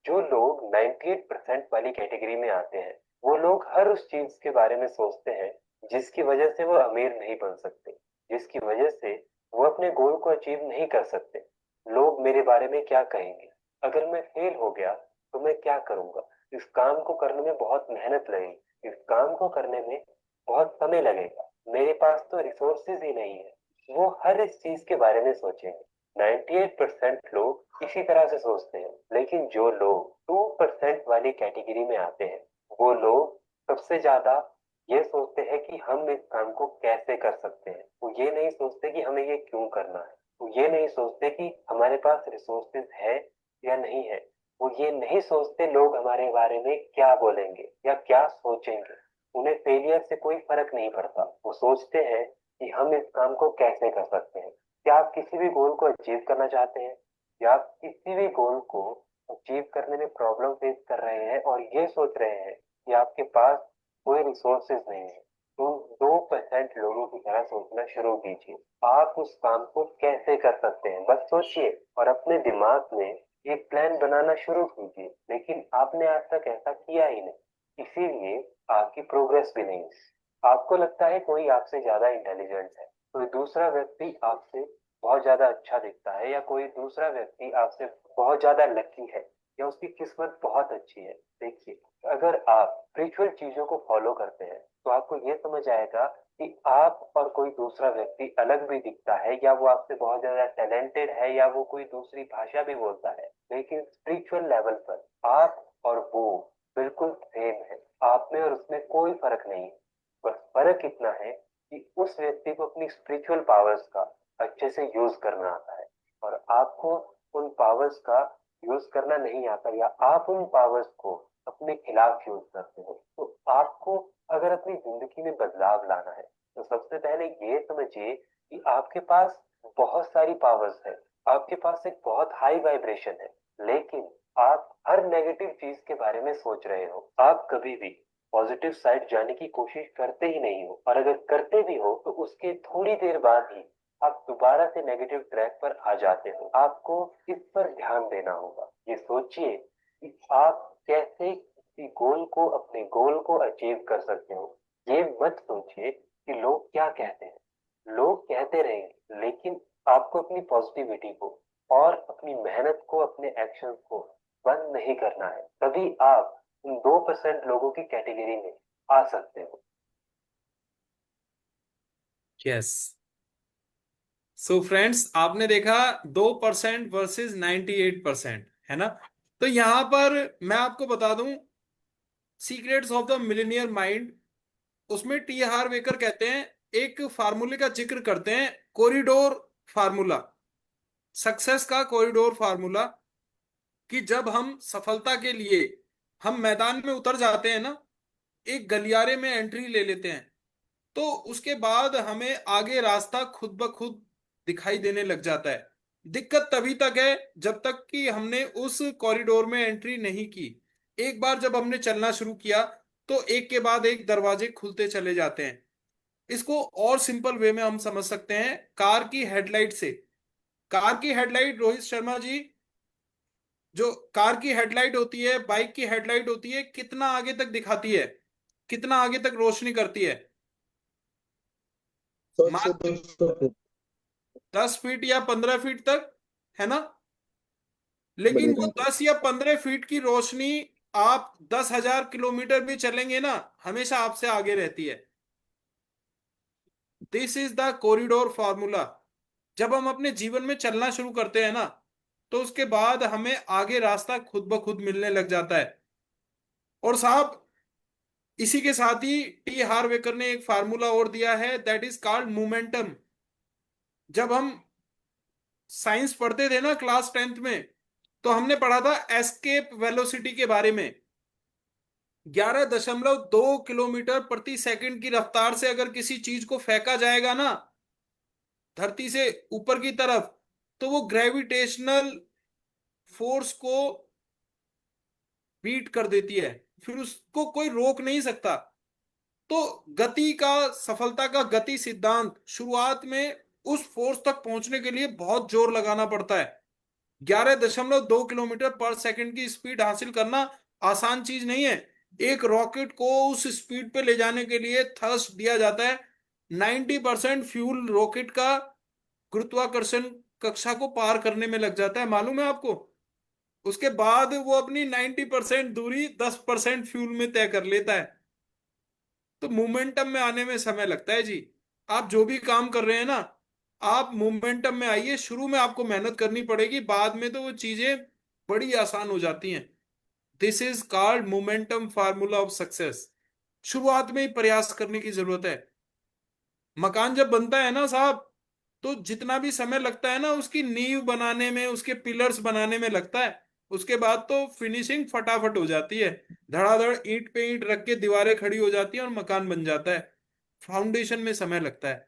जो लोग 98% वाली कैटेगरी में आते हैं, वो लोग हर उस चीज के बारे में सोचते हैं जिसकी वजह से वो अमीर नहीं बन सकते, जिसकी वजह से वो अपने गोल को अचीव नहीं कर सकते। लोग मेरे बारे में क्या कहेंगे? अगर मैं फेल हो गया तो मैं क्या करूंगा? इस काम को करने में बहुत मेहनत लगेगी, इस काम को करने में बहुत समय लगेगा, मेरे पास तो रिसोर्सेज ही नहीं है। वो हर इस चीज के बारे में सोचेंगे। 98% लोग इसी तरह से सोचते हैं, लेकिन जो लोग 2% वाली कैटेगरी में आते हैं, वो लोग सबसे ज्यादा ये सोचते हैं कि हम इस काम को कैसे कर सकते हैं। वो ये नहीं सोचते कि हमें ये क्यों करना है, वो ये नहीं सोचते कि हमारे पास रिसोर्सेज है या नहीं है, वो ये नहीं सोचते लोग हमारे बारे में क्या बोलेंगे या क्या सोचेंगे। उन्हें फेलियर से कोई फर्क नहीं पड़ता। वो सोचते हैं कि हम इस काम को कैसे कर सकते हैं। क्या आप किसी भी गोल को अचीव करना चाहते हैं, या आप किसी भी गोल को अचीव करने में प्रॉब्लम फेस कर रहे हैं और ये सोच रहे हैं कि आपके पास कोई रिसोर्सेज नहीं है, तो 2% लोगों की तरह सोचना शुरू कीजिए। आप उस काम को कैसे कर सकते हैं, बस सोचिए और अपने दिमाग में एक प्लान बनाना शुरू कीजिए। लेकिन आपने आज तक ऐसा किया ही नहीं, इसीलिए आपकी प्रोग्रेस भी नहीं है। आपको लगता है कोई आपसे ज्यादा इंटेलिजेंट है, कोई दूसरा व्यक्ति आपसे बहुत ज्यादा अच्छा दिखता है, या कोई दूसरा व्यक्ति आपसे बहुत ज्यादा लकी है, या उसकी किस्मत बहुत अच्छी है। देखिए, अगर आप स्पिरिचुअल चीजों को फॉलो करते हैं तो आपको ये समझ आएगा कि आप और कोई दूसरा व्यक्ति अलग भी दिखता है, या वो आपसे बहुत ज्यादा टैलेंटेड है, या वो कोई दूसरी भाषा भी बोलता है, लेकिन स्पिरिचुअल लेवल पर आप और वो बिल्कुल सेम है। आप में और उसमें कोई फर्क नहीं है। बस फर्क इतना है कि उस व्यक्ति को अपनी स्पिरिचुअल पावर्स का अच्छे से यूज करना आता है, और आपको उन पावर्स का यूज करना नहीं आता, या आप उन पावर्स को अपने खिलाफ यूज करते हो। तो आपको अगर अपनी जिंदगी में बदलाव लाना है, तो सबसे पहले ये समझिए कि आपके पास बहुत सारी पावर्स है, आपके पास एक बहुत हाई वाइब्रेशन है, लेकिन आप हर नेगेटिव चीज के बारे में सोच रहे हो। आप कभी भी पॉजिटिव साइड जाने की कोशिश करते ही नहीं हो, और अगर करते भी हो तो उसके थोड़ी देर बाद ही आप दोबारा से नेगेटिव ट्रैक पर आ जाते हो। आपको इस पर ध्यान देना होगा। ये सोचिए कि आप कैसे किसी गोल को, अपने गोल को अचीव कर सकते हो। ये मत सोचिए कि लोग क्या कहते हैं। लोग कहते रहेंगे, लेकिन आपको अपनी पॉजिटिविटी को और अपनी मेहनत को, अपने एक्शंस को बंद नहीं करना है। तभी आप उन 2% लोगों की कैटेगरी में आ सकते हो। यस। सो फ्रेंड्स, आपने देखा 2% वर्सेस 98%, है ना? तो यहां पर मैं आपको बता दूं secrets of the Millionaire mind, उसमें टी हार्वेकर कहते हैं, एक फार्मूले का जिक्र करते हैं, कॉरिडोर फार्मूला, सक्सेस का कॉरिडोर फार्मूला, कि जब हम सफलता के लिए हम मैदान में उतर जाते हैं ना, एक गलियारे में एंट्री ले लेते हैं, तो उसके बाद हमें आगे रास्ता खुद ब खुद दिखाई देने लग जाता है। दिक्कत तभी तक है जब तक कि हमने उस कॉरिडोर में एंट्री नहीं की। एक बार जब हमने चलना शुरू किया तो एक के बाद एक दरवाजे खुलते चले जाते हैं। इसको और सिंपल वे में हम समझ सकते हैं कार की हेडलाइट से। कार की हेडलाइट, रोहित शर्मा जी, जो कार की हेडलाइट होती है, बाइक की हेडलाइट होती है, कितना आगे तक दिखाती है, कितना आगे तक रोशनी करती है? 100 से मात्र 200 फीट। 10 फीट या 15 फीट तक, है ना? लेकिन बड़ी वो रेंज। 10 या 15 फीट की रोशनी आप 10,000 किलोमीटर भी चलेंगे ना, हमेशा आपसे आगे रहती है। This is the corridor formula. जब हम अपने जीवन में चलना शुरू करते हैं ना, तो उसके बाद हमें आगे रास्ता खुद ब खुद मिलने लग जाता है। और साहब, इसी के साथ ही टी हार्वेकर ने एक फार्मूला और दिया है, दैट इज कॉल्ड मोमेंटम। जब हम साइंस पढ़ते थे ना क्लास 10th में, तो हमने पढ़ा था एस्केप वेलोसिटी के बारे में। 11.2 किलोमीटर प्रति सेकंड की रफ्तार से अगर किसी चीज को फेंका जाएगा ना धरती से ऊपर की तरफ, तो वो ग्रेविटेशनल फोर्स को बीट कर देती है, फिर उसको कोई रोक नहीं सकता। तो गति का, सफलता का गति सिद्धांत, शुरुआत में उस फोर्स तक पहुंचने के लिए बहुत जोर लगाना पड़ता है। 11.2 किलोमीटर पर सेकंड की स्पीड हासिल करना आसान चीज नहीं है। एक रॉकेट को उस स्पीड पे ले जाने के लिए थ्रस्ट दिया जाता है। 90% फ्यूल रॉकेट का गुरुत्वाकर्षण कक्षा को पार करने में लग जाता है, मालूम है आपको। उसके बाद वो अपनी 90% दूरी 10% फ्यूल में तय कर लेता है। तो मोमेंटम में आने में समय लगता है जी। आप जो भी काम कर रहे हैं ना, आप मोमेंटम में आइए। शुरू में आपको मेहनत करनी पड़ेगी, बाद में तो वो चीजें बड़ी आसान हो जाती हैं। This is called momentum formula of success. शुरुआत में ही प्रयास करने की जरूरत है। मकान जब बनता है ना साहब, तो जितना भी समय लगता है ना उसकी नींव बनाने में, उसके पिलर्स बनाने में लगता है, उसके बाद तो फिनिशिंग फटाफट हो जाती है। धड़ाधड़ ईंट पे ईंट रख के दीवारें खड़ी हो जाती हैं और मकान बन जाता है। फाउंडेशन में समय लगता है।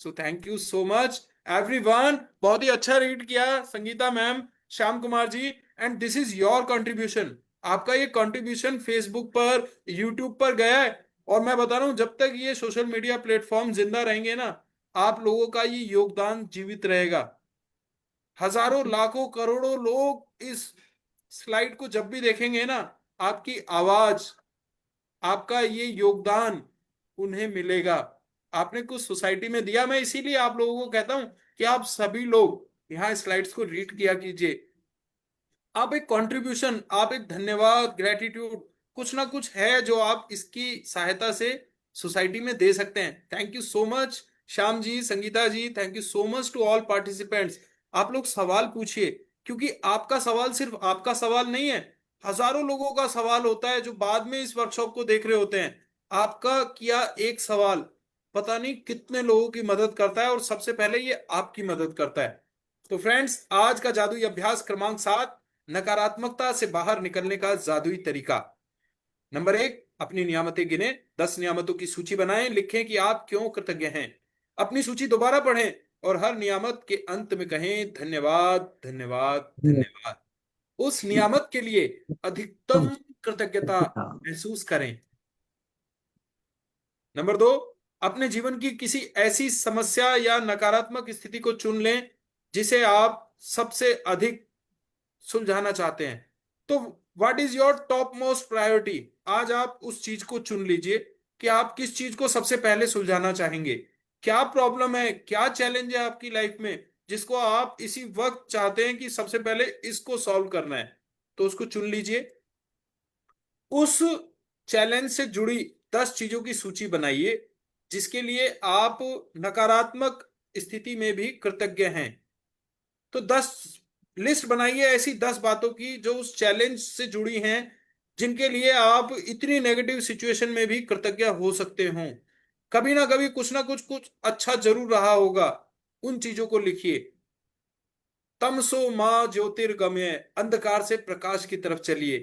So thank you so much everyone. बहुत ही अच्छा रीड किया Sangeeta ma'am, Shyam Kumar ji, and this is your contribution. आपका ये कंट्रीब्यूशन फेसबुक पर, यूट्यूब पर गया है, और मैं बता रहा हूं जब तक ये सोशल मीडिया प्लेटफॉर्म जिंदा रहेंगे ना, आप लोगों का ये योगदान जीवित रहेगा। हजारों लाखों करोड़ों लोग इस स्लाइड को जब भी देखेंगे ना, आपकी आवाज, आपका ये योगदान उन्हें मिलेगा। आपने कुछ सोसाइटी में दिया। मैं इसीलिए आप लोगों को कहता हूं कि आप सभी लोग यहाँ स्लाइड्स को रीड किया कीजिए। आप एक कंट्रीब्यूशन, आप एक धन्यवाद, ग्रेटिट्यूड, कुछ ना कुछ है जो आप इसकी सहायता से सोसाइटी में दे सकते हैं। Thank you so much Shyam ji, Sangeeta ji, thank you so much to all participants. आप लोग सवाल पूछिए, क्योंकि आपका सवाल सिर्फ आपका सवाल नहीं है, हजारों लोगों का सवाल होता है जो बाद में इस वर्कशॉप को देख रहे होते हैं। आपका किया एक सवाल पता नहीं कितने लोगों की मदद करता है, और सबसे पहले ये आपकी मदद करता है। तो फ्रेंड्स, आज का जादुई अभ्यास क्रमांक 7, नकारात्मकता से बाहर निकलने का जादुई तरीका। नंबर 1, अपनी नियामतें गिने। 10 नियामतों की सूची बनाएं, लिखें कि आप क्यों कृतज्ञ हैं। अपनी सूची दोबारा पढ़ें और हर नियामत के अंत में कहें धन्यवाद, धन्यवाद, धन्यवाद। उस नियामत के लिए अधिकतम कृतज्ञता महसूस करें। नंबर 2, अपने जीवन की किसी ऐसी समस्या या नकारात्मक स्थिति को चुन लें जिसे आप सबसे अधिक सुलझाना चाहते हैं। तो what is your top most priority. आज आप उस चीज को चुन लीजिए कि आप किस चीज को सबसे पहले सुलझाना चाहेंगे। क्या प्रॉब्लम है, क्या चैलेंज है आपकी लाइफ में जिसको आप इसी वक्त चाहते हैं कि सबसे पहले इसको सॉल्व करना है, तो उसको चुन लीजिए। उस चैलेंज से जुड़ी 10 चीजों की सूची बनाइए जिसके लिए आप नकारात्मक स्थिति में भी कृतज्ञ हैं। तो 10 लिस्ट बनाइए ऐसी 10 बातों की जो उस चैलेंज से जुड़ी हैं, जिनके लिए आप इतनी नेगेटिव सिचुएशन में भी कृतज्ञ हो सकते हो। कभी ना कभी कुछ ना कुछ अच्छा जरूर रहा होगा। उन चीजों को लिखिए। तमसो मां ज्योतिर्गमय, अंधकार से प्रकाश की तरफ चलिए।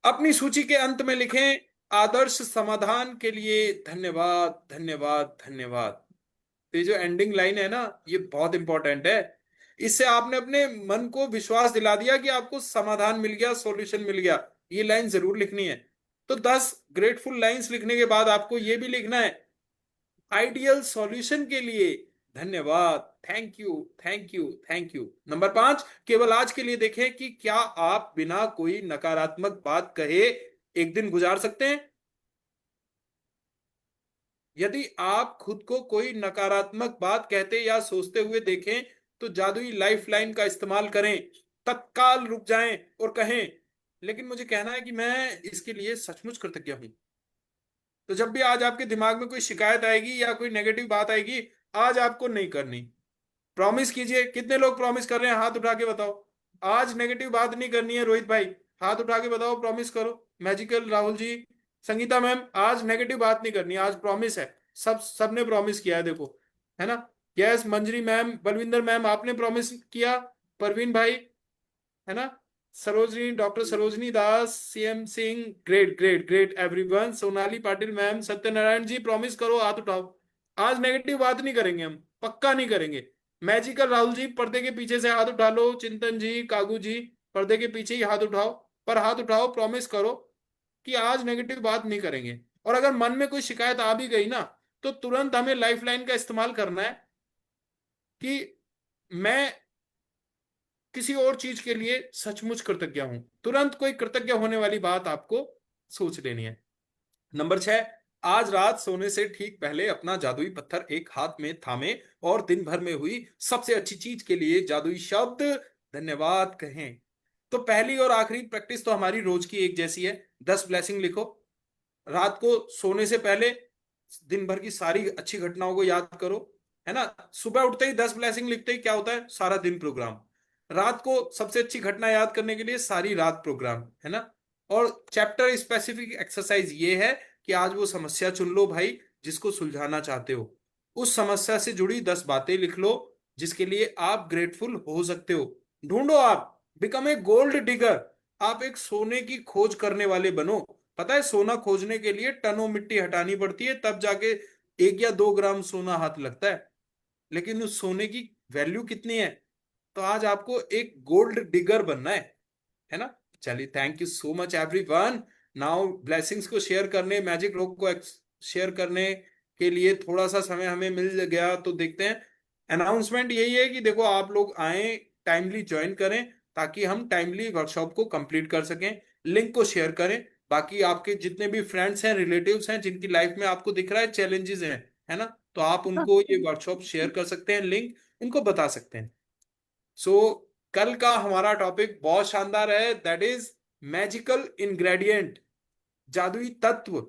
अपनी सूची के अंत में लिखें आदर्श समाधान के लिए धन्यवाद, धन्यवाद, धन्यवाद। तो ये जो एंडिंग लाइन है ना, ये बहुत इंपॉर्टेंट है। इससे आपने अपने मन को विश्वास दिला दिया कि आपको समाधान मिल गया, सॉल्यूशन मिल गया। ये लाइन जरूर लिखनी है। तो 10 ग्रेटफुल लाइंस लिखने के बाद आपको ये भी लिखना है आइडियल सॉल्यूशन के लिए धन्यवाद, thank you, thank you, thank you. Number 5, केवल आज के लिए देखें कि क्या आप बिना कोई नकारात्मक बात कहे एक दिन गुजार सकते हैं। यदि आप खुद को कोई नकारात्मक बात कहते या सोचते हुए देखें तो जादुई लाइफलाइन का इस्तेमाल करें। तत्काल रुक जाएं और कहें लेकिन मुझे कहना है कि मैं इसके लिए सचमुच कृतज्ञ हूं। तो जब भी आज आपके दिमाग में कोई शिकायत आएगी या कोई नेगेटिव बात आएगी, आज आपको नहीं करनी। प्रॉमिस कीजिए। कितने लोग प्रॉमिस कर रहे हैं, हाथ उठा के बताओ। आज नेगेटिव बात नहीं करनी है। रोहित भाई हाथ उठा के बताओ, प्रॉमिस करो। मैजिकल राहुल जी, संगीता मैम, आज नेगेटिव बात नहीं करनी, आज प्रॉमिस है। सबने प्रॉमिस किया है, देखो, है ना। Yes Manjari ma'am, Balwinder ma'am, आपने प्रॉमिस किया। परवीन भाई, है ना। Sarojini, doctor Sarojini Das, CM Singh, great great great everyone. Sonali Patil ma'am, Satyanarayan ji, promise करो, हाथ उठाओ। आज नेगेटिव बात नहीं करेंगे हम, पक्का नहीं करेंगे। मैजिकल राहुल जी, पर्दे के पीछे से हाथ उठा लो। चिंतन जी, कागू जी, पर्दे के पीछे ही हाथ उठाओ, पर हाथ उठाओ, प्रॉमिस करो। कि आज नेगेटिव बात नहीं करेंगे। और अगर मन में कोई शिकायत आ भी गई ना, तो तुरंत हमें लाइफ लाइन का इस्तेमाल करना है कि मैं किसी और चीज के लिए सचमुच कृतज्ञ हूं। तुरंत कोई कृतज्ञ होने वाली बात आपको सोच लेनी है। नंबर 6, आज रात सोने से ठीक पहले अपना जादुई पत्थर एक हाथ में थामे और दिन भर में हुई सबसे अच्छी चीज के लिए जादुई शब्द धन्यवाद कहें। तो पहली और आखिरी प्रैक्टिस तो हमारी रोज की एक जैसी है, 10 ब्लेसिंग लिखो। रात को सोने से पहले दिन भर की सारी अच्छी घटनाओं को याद करो, है ना। सुबह उठते ही 10 ब्लेसिंग लिखते ही क्या होता है, सारा दिन प्रोग्राम। रात को सबसे अच्छी घटना याद करने के लिए सारी रात प्रोग्राम, है ना। और चैप्टर स्पेसिफिक एक्सरसाइज ये है कि आज वो समस्या चुन लो भाई जिसको सुलझाना चाहते हो। उस समस्या से जुड़ी 10 बातें लिख लो जिसके लिए आप ग्रेटफुल हो सकते हो। ढूंढो, आप बिकम ए गोल्ड डिगर। आप एक सोने की खोज करने वाले बनो। पता है सोना खोजने के लिए टनों मिट्टी हटानी पड़ती है, तब जाके 1 या 2 ग्राम सोना हाथ लगता है। लेकिन उस सोने की वैल्यू कितनी है। तो आज आपको एक गोल्ड डिगर बनना है ना। चलिए, thank you so much everyone. Now blessings को शेयर करने, मैजिक लॉक को शेयर करने के लिए थोड़ा सा समय हमें मिल गया, तो देखते हैं। अनाउंसमेंट यही है कि देखो, आप लोग आए, टाइमली ज्वाइन करें ताकि हम टाइमली वर्कशॉप को कंप्लीट कर सकें। लिंक को शेयर करें। बाकी आपके जितने भी फ्रेंड्स हैं, रिलेटिव्स हैं, जिनकी लाइफ में आपको दिख रहा है चैलेंजेस हैं, है ना, तो आप उनको ये वर्कशॉप शेयर कर सकते हैं, लिंक उनको बता सकते हैं। सो कल का हमारा टॉपिक बहुत शानदार है, दैट इज मैजिकल इंग्रेडिएंट, जादुई तत्व।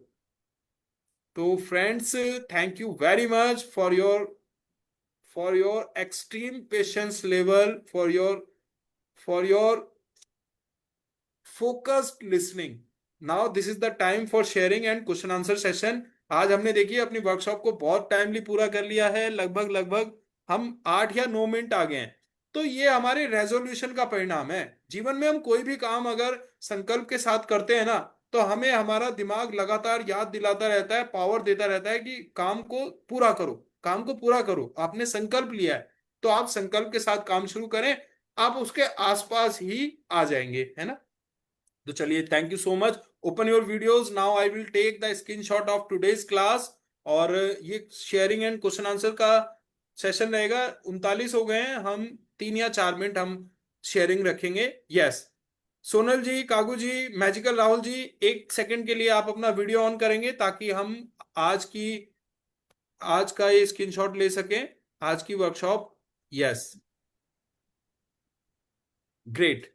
तो friends, thank you very much for your extreme patience level, for your focused listening. Now this is the time for sharing and question answer session. आज हमने देखिए अपनी वर्कशॉप को बहुत टाइमली पूरा कर लिया है, लगभग लगभग हम 8 या 9 मिनट आ गए हैं। तो ये हमारे रेजोल्यूशन का परिणाम है। जीवन में हम कोई भी काम अगर संकल्प के साथ करते हैं ना, तो हमें हमारा दिमाग लगातार याद दिलाता रहता है, पावर देता रहता है कि काम को पूरा करो, काम को पूरा करो। आपने संकल्प लिया है तो आप संकल्प के साथ काम शुरू करें, आप उसके आसपास ही आ जाएंगे, है ना। तो चलिए, thank you so much. Open your videos now, I will take the screenshot of today's class. और ये शेयरिंग एंड क्वेश्चन आंसर का सेशन रहेगा। 39 हो गए हैं, हम 3 या 4 मिनट हम शेयरिंग रखेंगे। यस, सोनल जी, कागू जी, मैजिकल राहुल जी, 1 सेकंड के लिए आप अपना वीडियो ऑन करेंगे ताकि हम आज की आज का ये स्क्रीनशॉट ले सकें, आज की वर्कशॉप। Yes, great.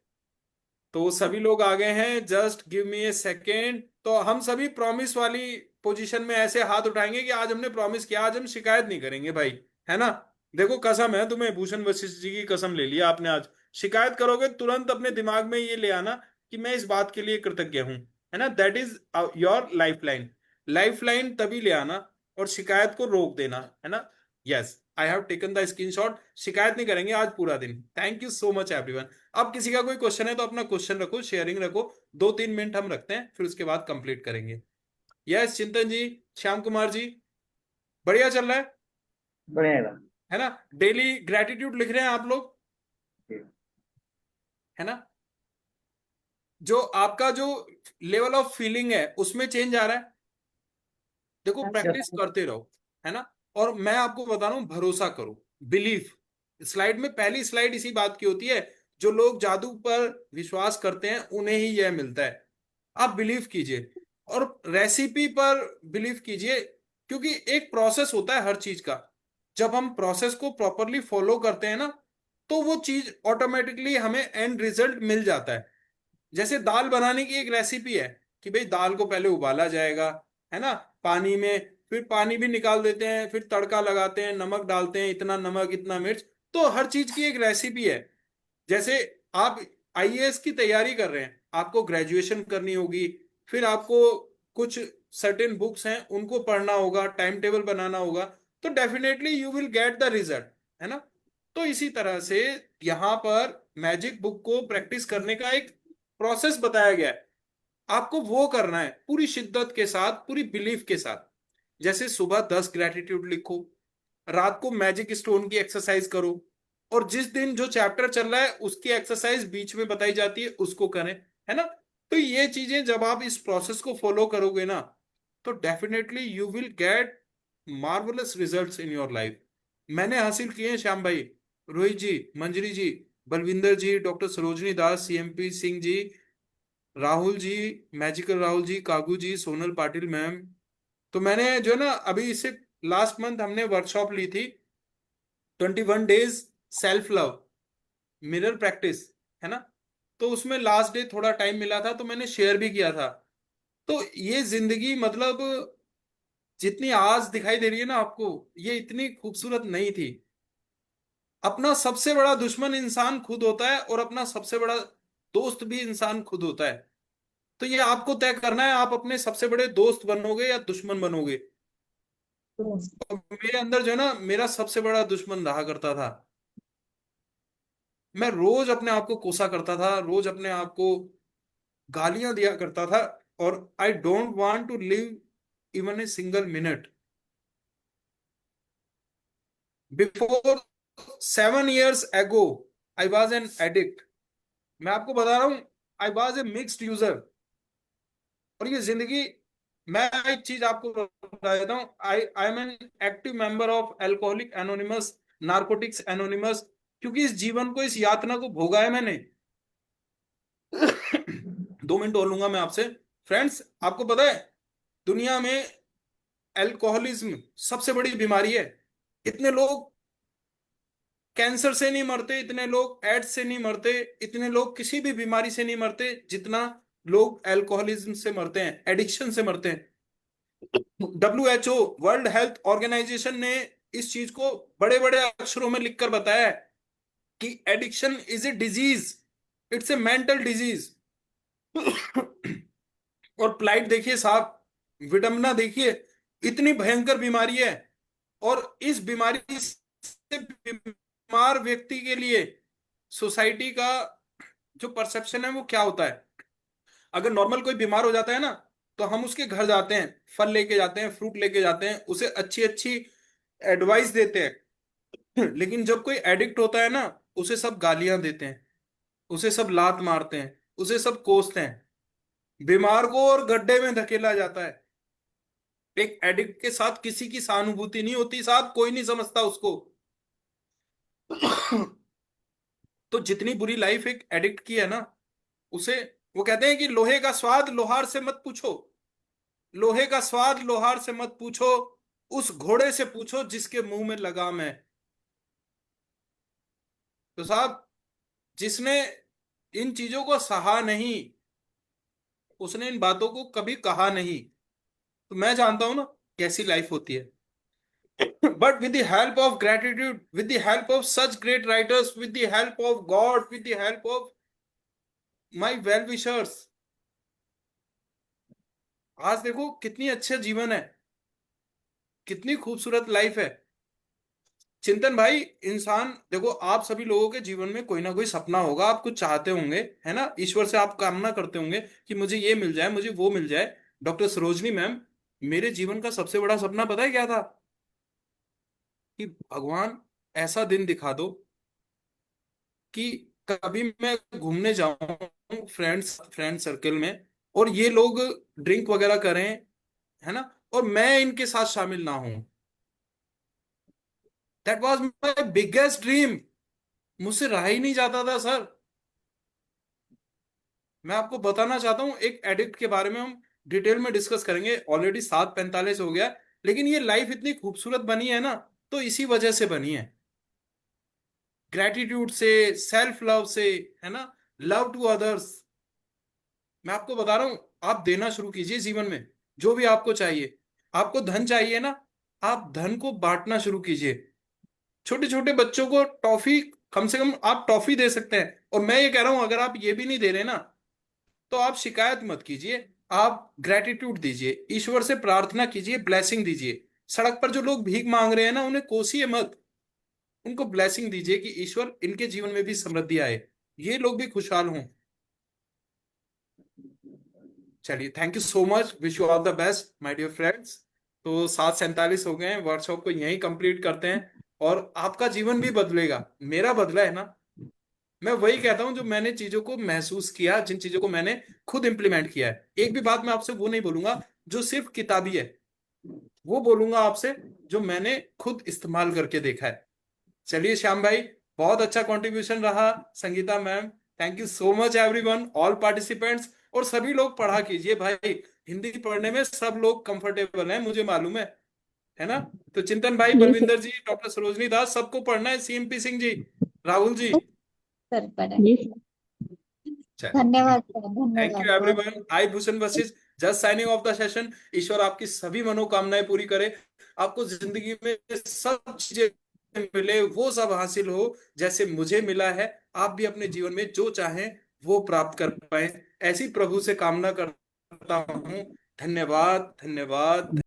तो सभी लोग आ गए हैं, जस्ट गिव मी ए सेकेंड। तो हम सभी प्रॉमिस वाली पोजीशन में ऐसे हाथ उठाएंगे कि आज हमने प्रॉमिस किया, आज हम शिकायत नहीं करेंगे भाई, है ना। देखो, कसम है तुम्हें, भूषण वशिष्ठ जी की कसम ले लिया आपने। आज शिकायत करोगे तुरंत अपने दिमाग में ये ले आना कि मैं इस बात के लिए कृतज्ञ हूं, है ना। That is your life line. Life line तभी ले आना और शिकायत को रोक देना, है ना। Yes, I have taken the screenshot. शिकायत नहीं करेंगे आज पूरा दिन। Thank you so much everyone. अब किसी का कोई क्वेश्चन है तो अपना क्वेश्चन रखो, शेयरिंग रखो। 2-3 मिनट हम रखते हैं, फिर उसके बाद कंप्लीट करेंगे। यस, चिंतन जी, श्याम कुमार जी, बढ़िया चल रहा बढ़िया एकदम। है ना। डेली ग्रेटिट्यूड लिख रहे हैं आप लोग, है ना। जो आपका जो लेवल ऑफ फीलिंग है उसमें चेंज आ रहा है। देखो, प्रैक्टिस करते रहो, है ना। और मैं आपको बता रहा हूं, भरोसा करो, बिलीव। स्लाइड में पहली स्लाइड इसी बात की होती है, जो लोग जादू पर विश्वास करते हैं उन्हें ही यह मिलता है। आप बिलीव कीजिए और रेसिपी पर बिलीव कीजिए, क्योंकि एक प्रोसेस होता है हर चीज का। जब हम प्रोसेस को प्रॉपरली फॉलो करते हैं ना, तो वो चीज ऑटोमेटिकली हमें एंड रिजल्ट मिल जाता है। जैसे दाल बनाने की एक रेसिपी है कि भाई दाल को पहले उबाला जाएगा, है ना, पानी में, फिर पानी भी निकाल देते हैं, फिर तड़का लगाते हैं, नमक डालते हैं, इतना नमक इतना मिर्च। तो हर चीज की एक रेसिपी है। जैसे आप आईएएस की तैयारी कर रहे हैं, आपको ग्रेजुएशन करनी होगी, फिर आपको कुछ सर्टेन बुक्स हैं उनको पढ़ना होगा, टाइम टेबल बनाना होगा, तो definitely you will get the result, है ना। तो इसी तरह से यहाँ पर मैजिक बुक को प्रैक्टिस करने का एक प्रोसेस बताया गया है। आपको वो करना है पूरी शिद्दत के साथ, पूरी बिलीफ के साथ। जैसे सुबह 10 ग्रेटिट्यूड लिखो, रात को मैजिक स्टोन की एक्सरसाइज करो, और जिस दिन जो चैप्टर चल रहा है उसकी एक्सरसाइज बीच में बताई जाती है उसको करें, है ना। तो ये चीजें जब आप इस प्रोसेस को फॉलो करोगे ना, तो definitely you will get marvellous results in your life. मैंने हासिल किए हैं श्याम भाई, रोहित जी, मंजरी जी, बलविंदर जी, डॉक्टर सरोजनी दास, सीएमपी सिंह जी, राहुल जी, मैजिकल राहुल जी, कागू जी, सोनल पाटिल मैम। तो मैंने जो है ना, अभी इससे लास्ट मंथ हमने वर्कशॉप ली थी, 21 days self love mirror practice, है ना। तो उसमें लास्ट डे थोड़ा टाइम मिला था, तो मैंने शेयर भी किया था। तो ये जिंदगी मतलब जितनी आज दिखाई दे रही है ना आपको, ये इतनी खूबसूरत नहीं थी। अपना सबसे बड़ा दुश्मन इंसान खुद होता है, और अपना सबसे बड़ा दोस्त भी इंसान खुद होता है। तो ये आपको तय करना है, आप अपने सबसे बड़े दोस्त बनोगे या दुश्मन बनोगे। और मेरे अंदर जो है ना, मेरा सबसे बड़ा दुश्मन रहा करता था। मैं रोज अपने आप को कोसा करता था, रोज अपने आप को गालियां दिया करता था। और I don't want to live even a single minute. Before 7 years ago I was an addict. मैं आपको बता रहा हूं, I was a mixed user. और ये जिंदगी, मैं एक चीज आपको बता देता हूँ, I I am an active member of Alcoholic Anonymous, Narcotics Anonymous. क्योंकि इस जीवन को, इस यातना को भोगा है मैंने। 2 मिनट और लूंगा मैं आपसे। फ्रेंड्स, आपको पता है दुनिया में अल्कोहलिज्म सबसे बड़ी बीमारी है। इतने लोग कैंसर से नहीं मरते, इतने लोग एड्स से नहीं मरते, इतने लोग किसी भी बीमारी से नहीं मरते जितना लोग अल्कोहलिज्म से मरते हैं, एडिक्शन से मरते हैं। WHO, वर्ल्ड हेल्थ ऑर्गेनाइजेशन ने इस चीज को बड़े बड़े अक्षरों में लिखकर बताया है कि addiction is a disease, it's a mental disease. और प्लाइट देखिए साहब, विडंबना देखिए, इतनी भयंकर बीमारी है। और इस बीमारी से बीमार व्यक्ति के लिए सोसाइटी का जो परसेप्शन है वो क्या होता है। अगर नॉर्मल कोई बीमार हो जाता है ना, तो हम उसके घर जाते हैं, फल लेके जाते हैं, फ्रूट लेके जाते हैं, उसे अच्छी अच्छी एडवाइस देते हैं। लेकिन जब कोई एडिक्ट होता है ना, उसे सब गालियां देते हैं, उसे सब लात मारते हैं, उसे सब कोसते हैं, बीमार को और गड्ढे में धकेला जाता है। एक एडिक्ट के साथ किसी की सहानुभूति नहीं होती साहब, कोई नहीं समझता उसको। तो जितनी बुरी लाइफ एक एडिक्ट की है ना, उसे, वो कहते हैं कि लोहे का स्वाद लोहार से मत पूछो, लोहे का स्वाद लोहार से मत पूछो, उस घोड़े से पूछो जिसके मुंह में लगाम है। तो साहब, जिसने इन चीजों को सहा नहीं, उसने इन बातों को कभी कहा नहीं। तो मैं जानता हूं ना कैसी लाइफ होती है। But with the help of gratitude, with the help of such great writers, with the help of God, with the help of my well wishers, आज देखो कितनी अच्छा जीवन है, कितनी खूबसूरत लाइफ है। चिंतन भाई, इंसान देखो, आप सभी लोगों के जीवन में कोई ना कोई सपना होगा, आप कुछ चाहते होंगे, है ना। ईश्वर से आप कामना करते होंगे कि मुझे ये मिल जाए, मुझे वो मिल जाए। डॉक्टर सरोजनी मैम, मेरे जीवन का सबसे बड़ा सपना पता है क्या था? कि भगवान ऐसा दिन दिखा दो कि कभी मैं घूमने जाऊं फ्रेंड्स फ्रेंड सर्कल में, और ये लोग ड्रिंक वगैरह करें, है ना, और मैं इनके साथ शामिल ना हूं। That was my biggest dream. मुझसे रहा ही नहीं जाता था सर। मैं आपको बताना चाहता हूँ, एक एडिक्ट के बारे में हम डिटेल में डिस्कस करेंगे। ऑलरेडी 7:45 हो गया, लेकिन ये लाइफ इतनी खूबसूरत बनी है ना, तो इसी वजह से बनी है। ग्रेटिट्यूड से, सेल्फ लव से, है ना, लव टू अदर्स। मैं आपको बता रहा हूं, आप देना शुरू कीजिए जीवन में जो भी आपको चाहिए। आपको धन चाहिए ना, आप धन को बांटना शुरू कीजिए। छोटे छोटे बच्चों को टॉफी, कम से कम आप टॉफी दे सकते हैं। और मैं ये कह रहा हूं, अगर आप ये भी नहीं दे रहे ना, तो आप शिकायत मत कीजिए, आप ग्रेटिट्यूड दीजिए, ईश्वर से प्रार्थना कीजिए, ब्लेसिंग दीजिए। सड़क पर जो लोग भीख मांग रहे हैं ना, उन्हें कोसिए मत, उनको ब्लेसिंग दीजिए कि ईश्वर इनके जीवन में भी समृद्धि आए, ये लोग भी खुशहाल हों। चलिए, thank you so much, wish you all the best my dear friends. तो 7:47 हो गए हैं, वर्कशॉप को यहीं कंप्लीट करते हैं, और आपका जीवन भी बदलेगा, मेरा बदला है ना। मैं वही कहता हूं जो मैंने चीजों को महसूस किया, जिन चीजों को मैंने खुद इंप्लीमेंट किया है। एक भी बात मैं आपसे वो नहीं बोलूंगा जो सिर्फ किताबी है, वो बोलूंगा आपसे जो मैंने खुद इस्तेमाल करके देखा है। चलिए श्याम भाई, बहुत अच्छा कंट्रीब्यूशन रहा। Sangeeta ma'am, thank you so much everyone, all participants. और सभी लोग पढ़ा कीजिए भाई, हिंदी पढ़ने में सब लोग कंफर्टेबल हैं, मुझे मालूम है ना। तो चिंतन भाई, जी बलविंदर जी, डॉक्टर सरोजनी दास, सबको पढ़ना है, सीएमपी सिंह जी, राहुल जी। सर पढ़े। चलिए, धन्यवाद सर, थैंक धन्यवाद यू बहुत। Everyone. I Bhushan Vashishth, just signing off the session. ईश्वर आपकी सभी मनोकामनाएं पूरी करे, आपको जिंदगी में सब चीजें मिले, वो सब हासिल हो जैसे मुझे मिला है। आप भी अपने जीवन में जो चाहें वो प्राप्त कर पाए, ऐसी प्रभु से कामना करता हूं। धन्यवाद, धन्यवाद।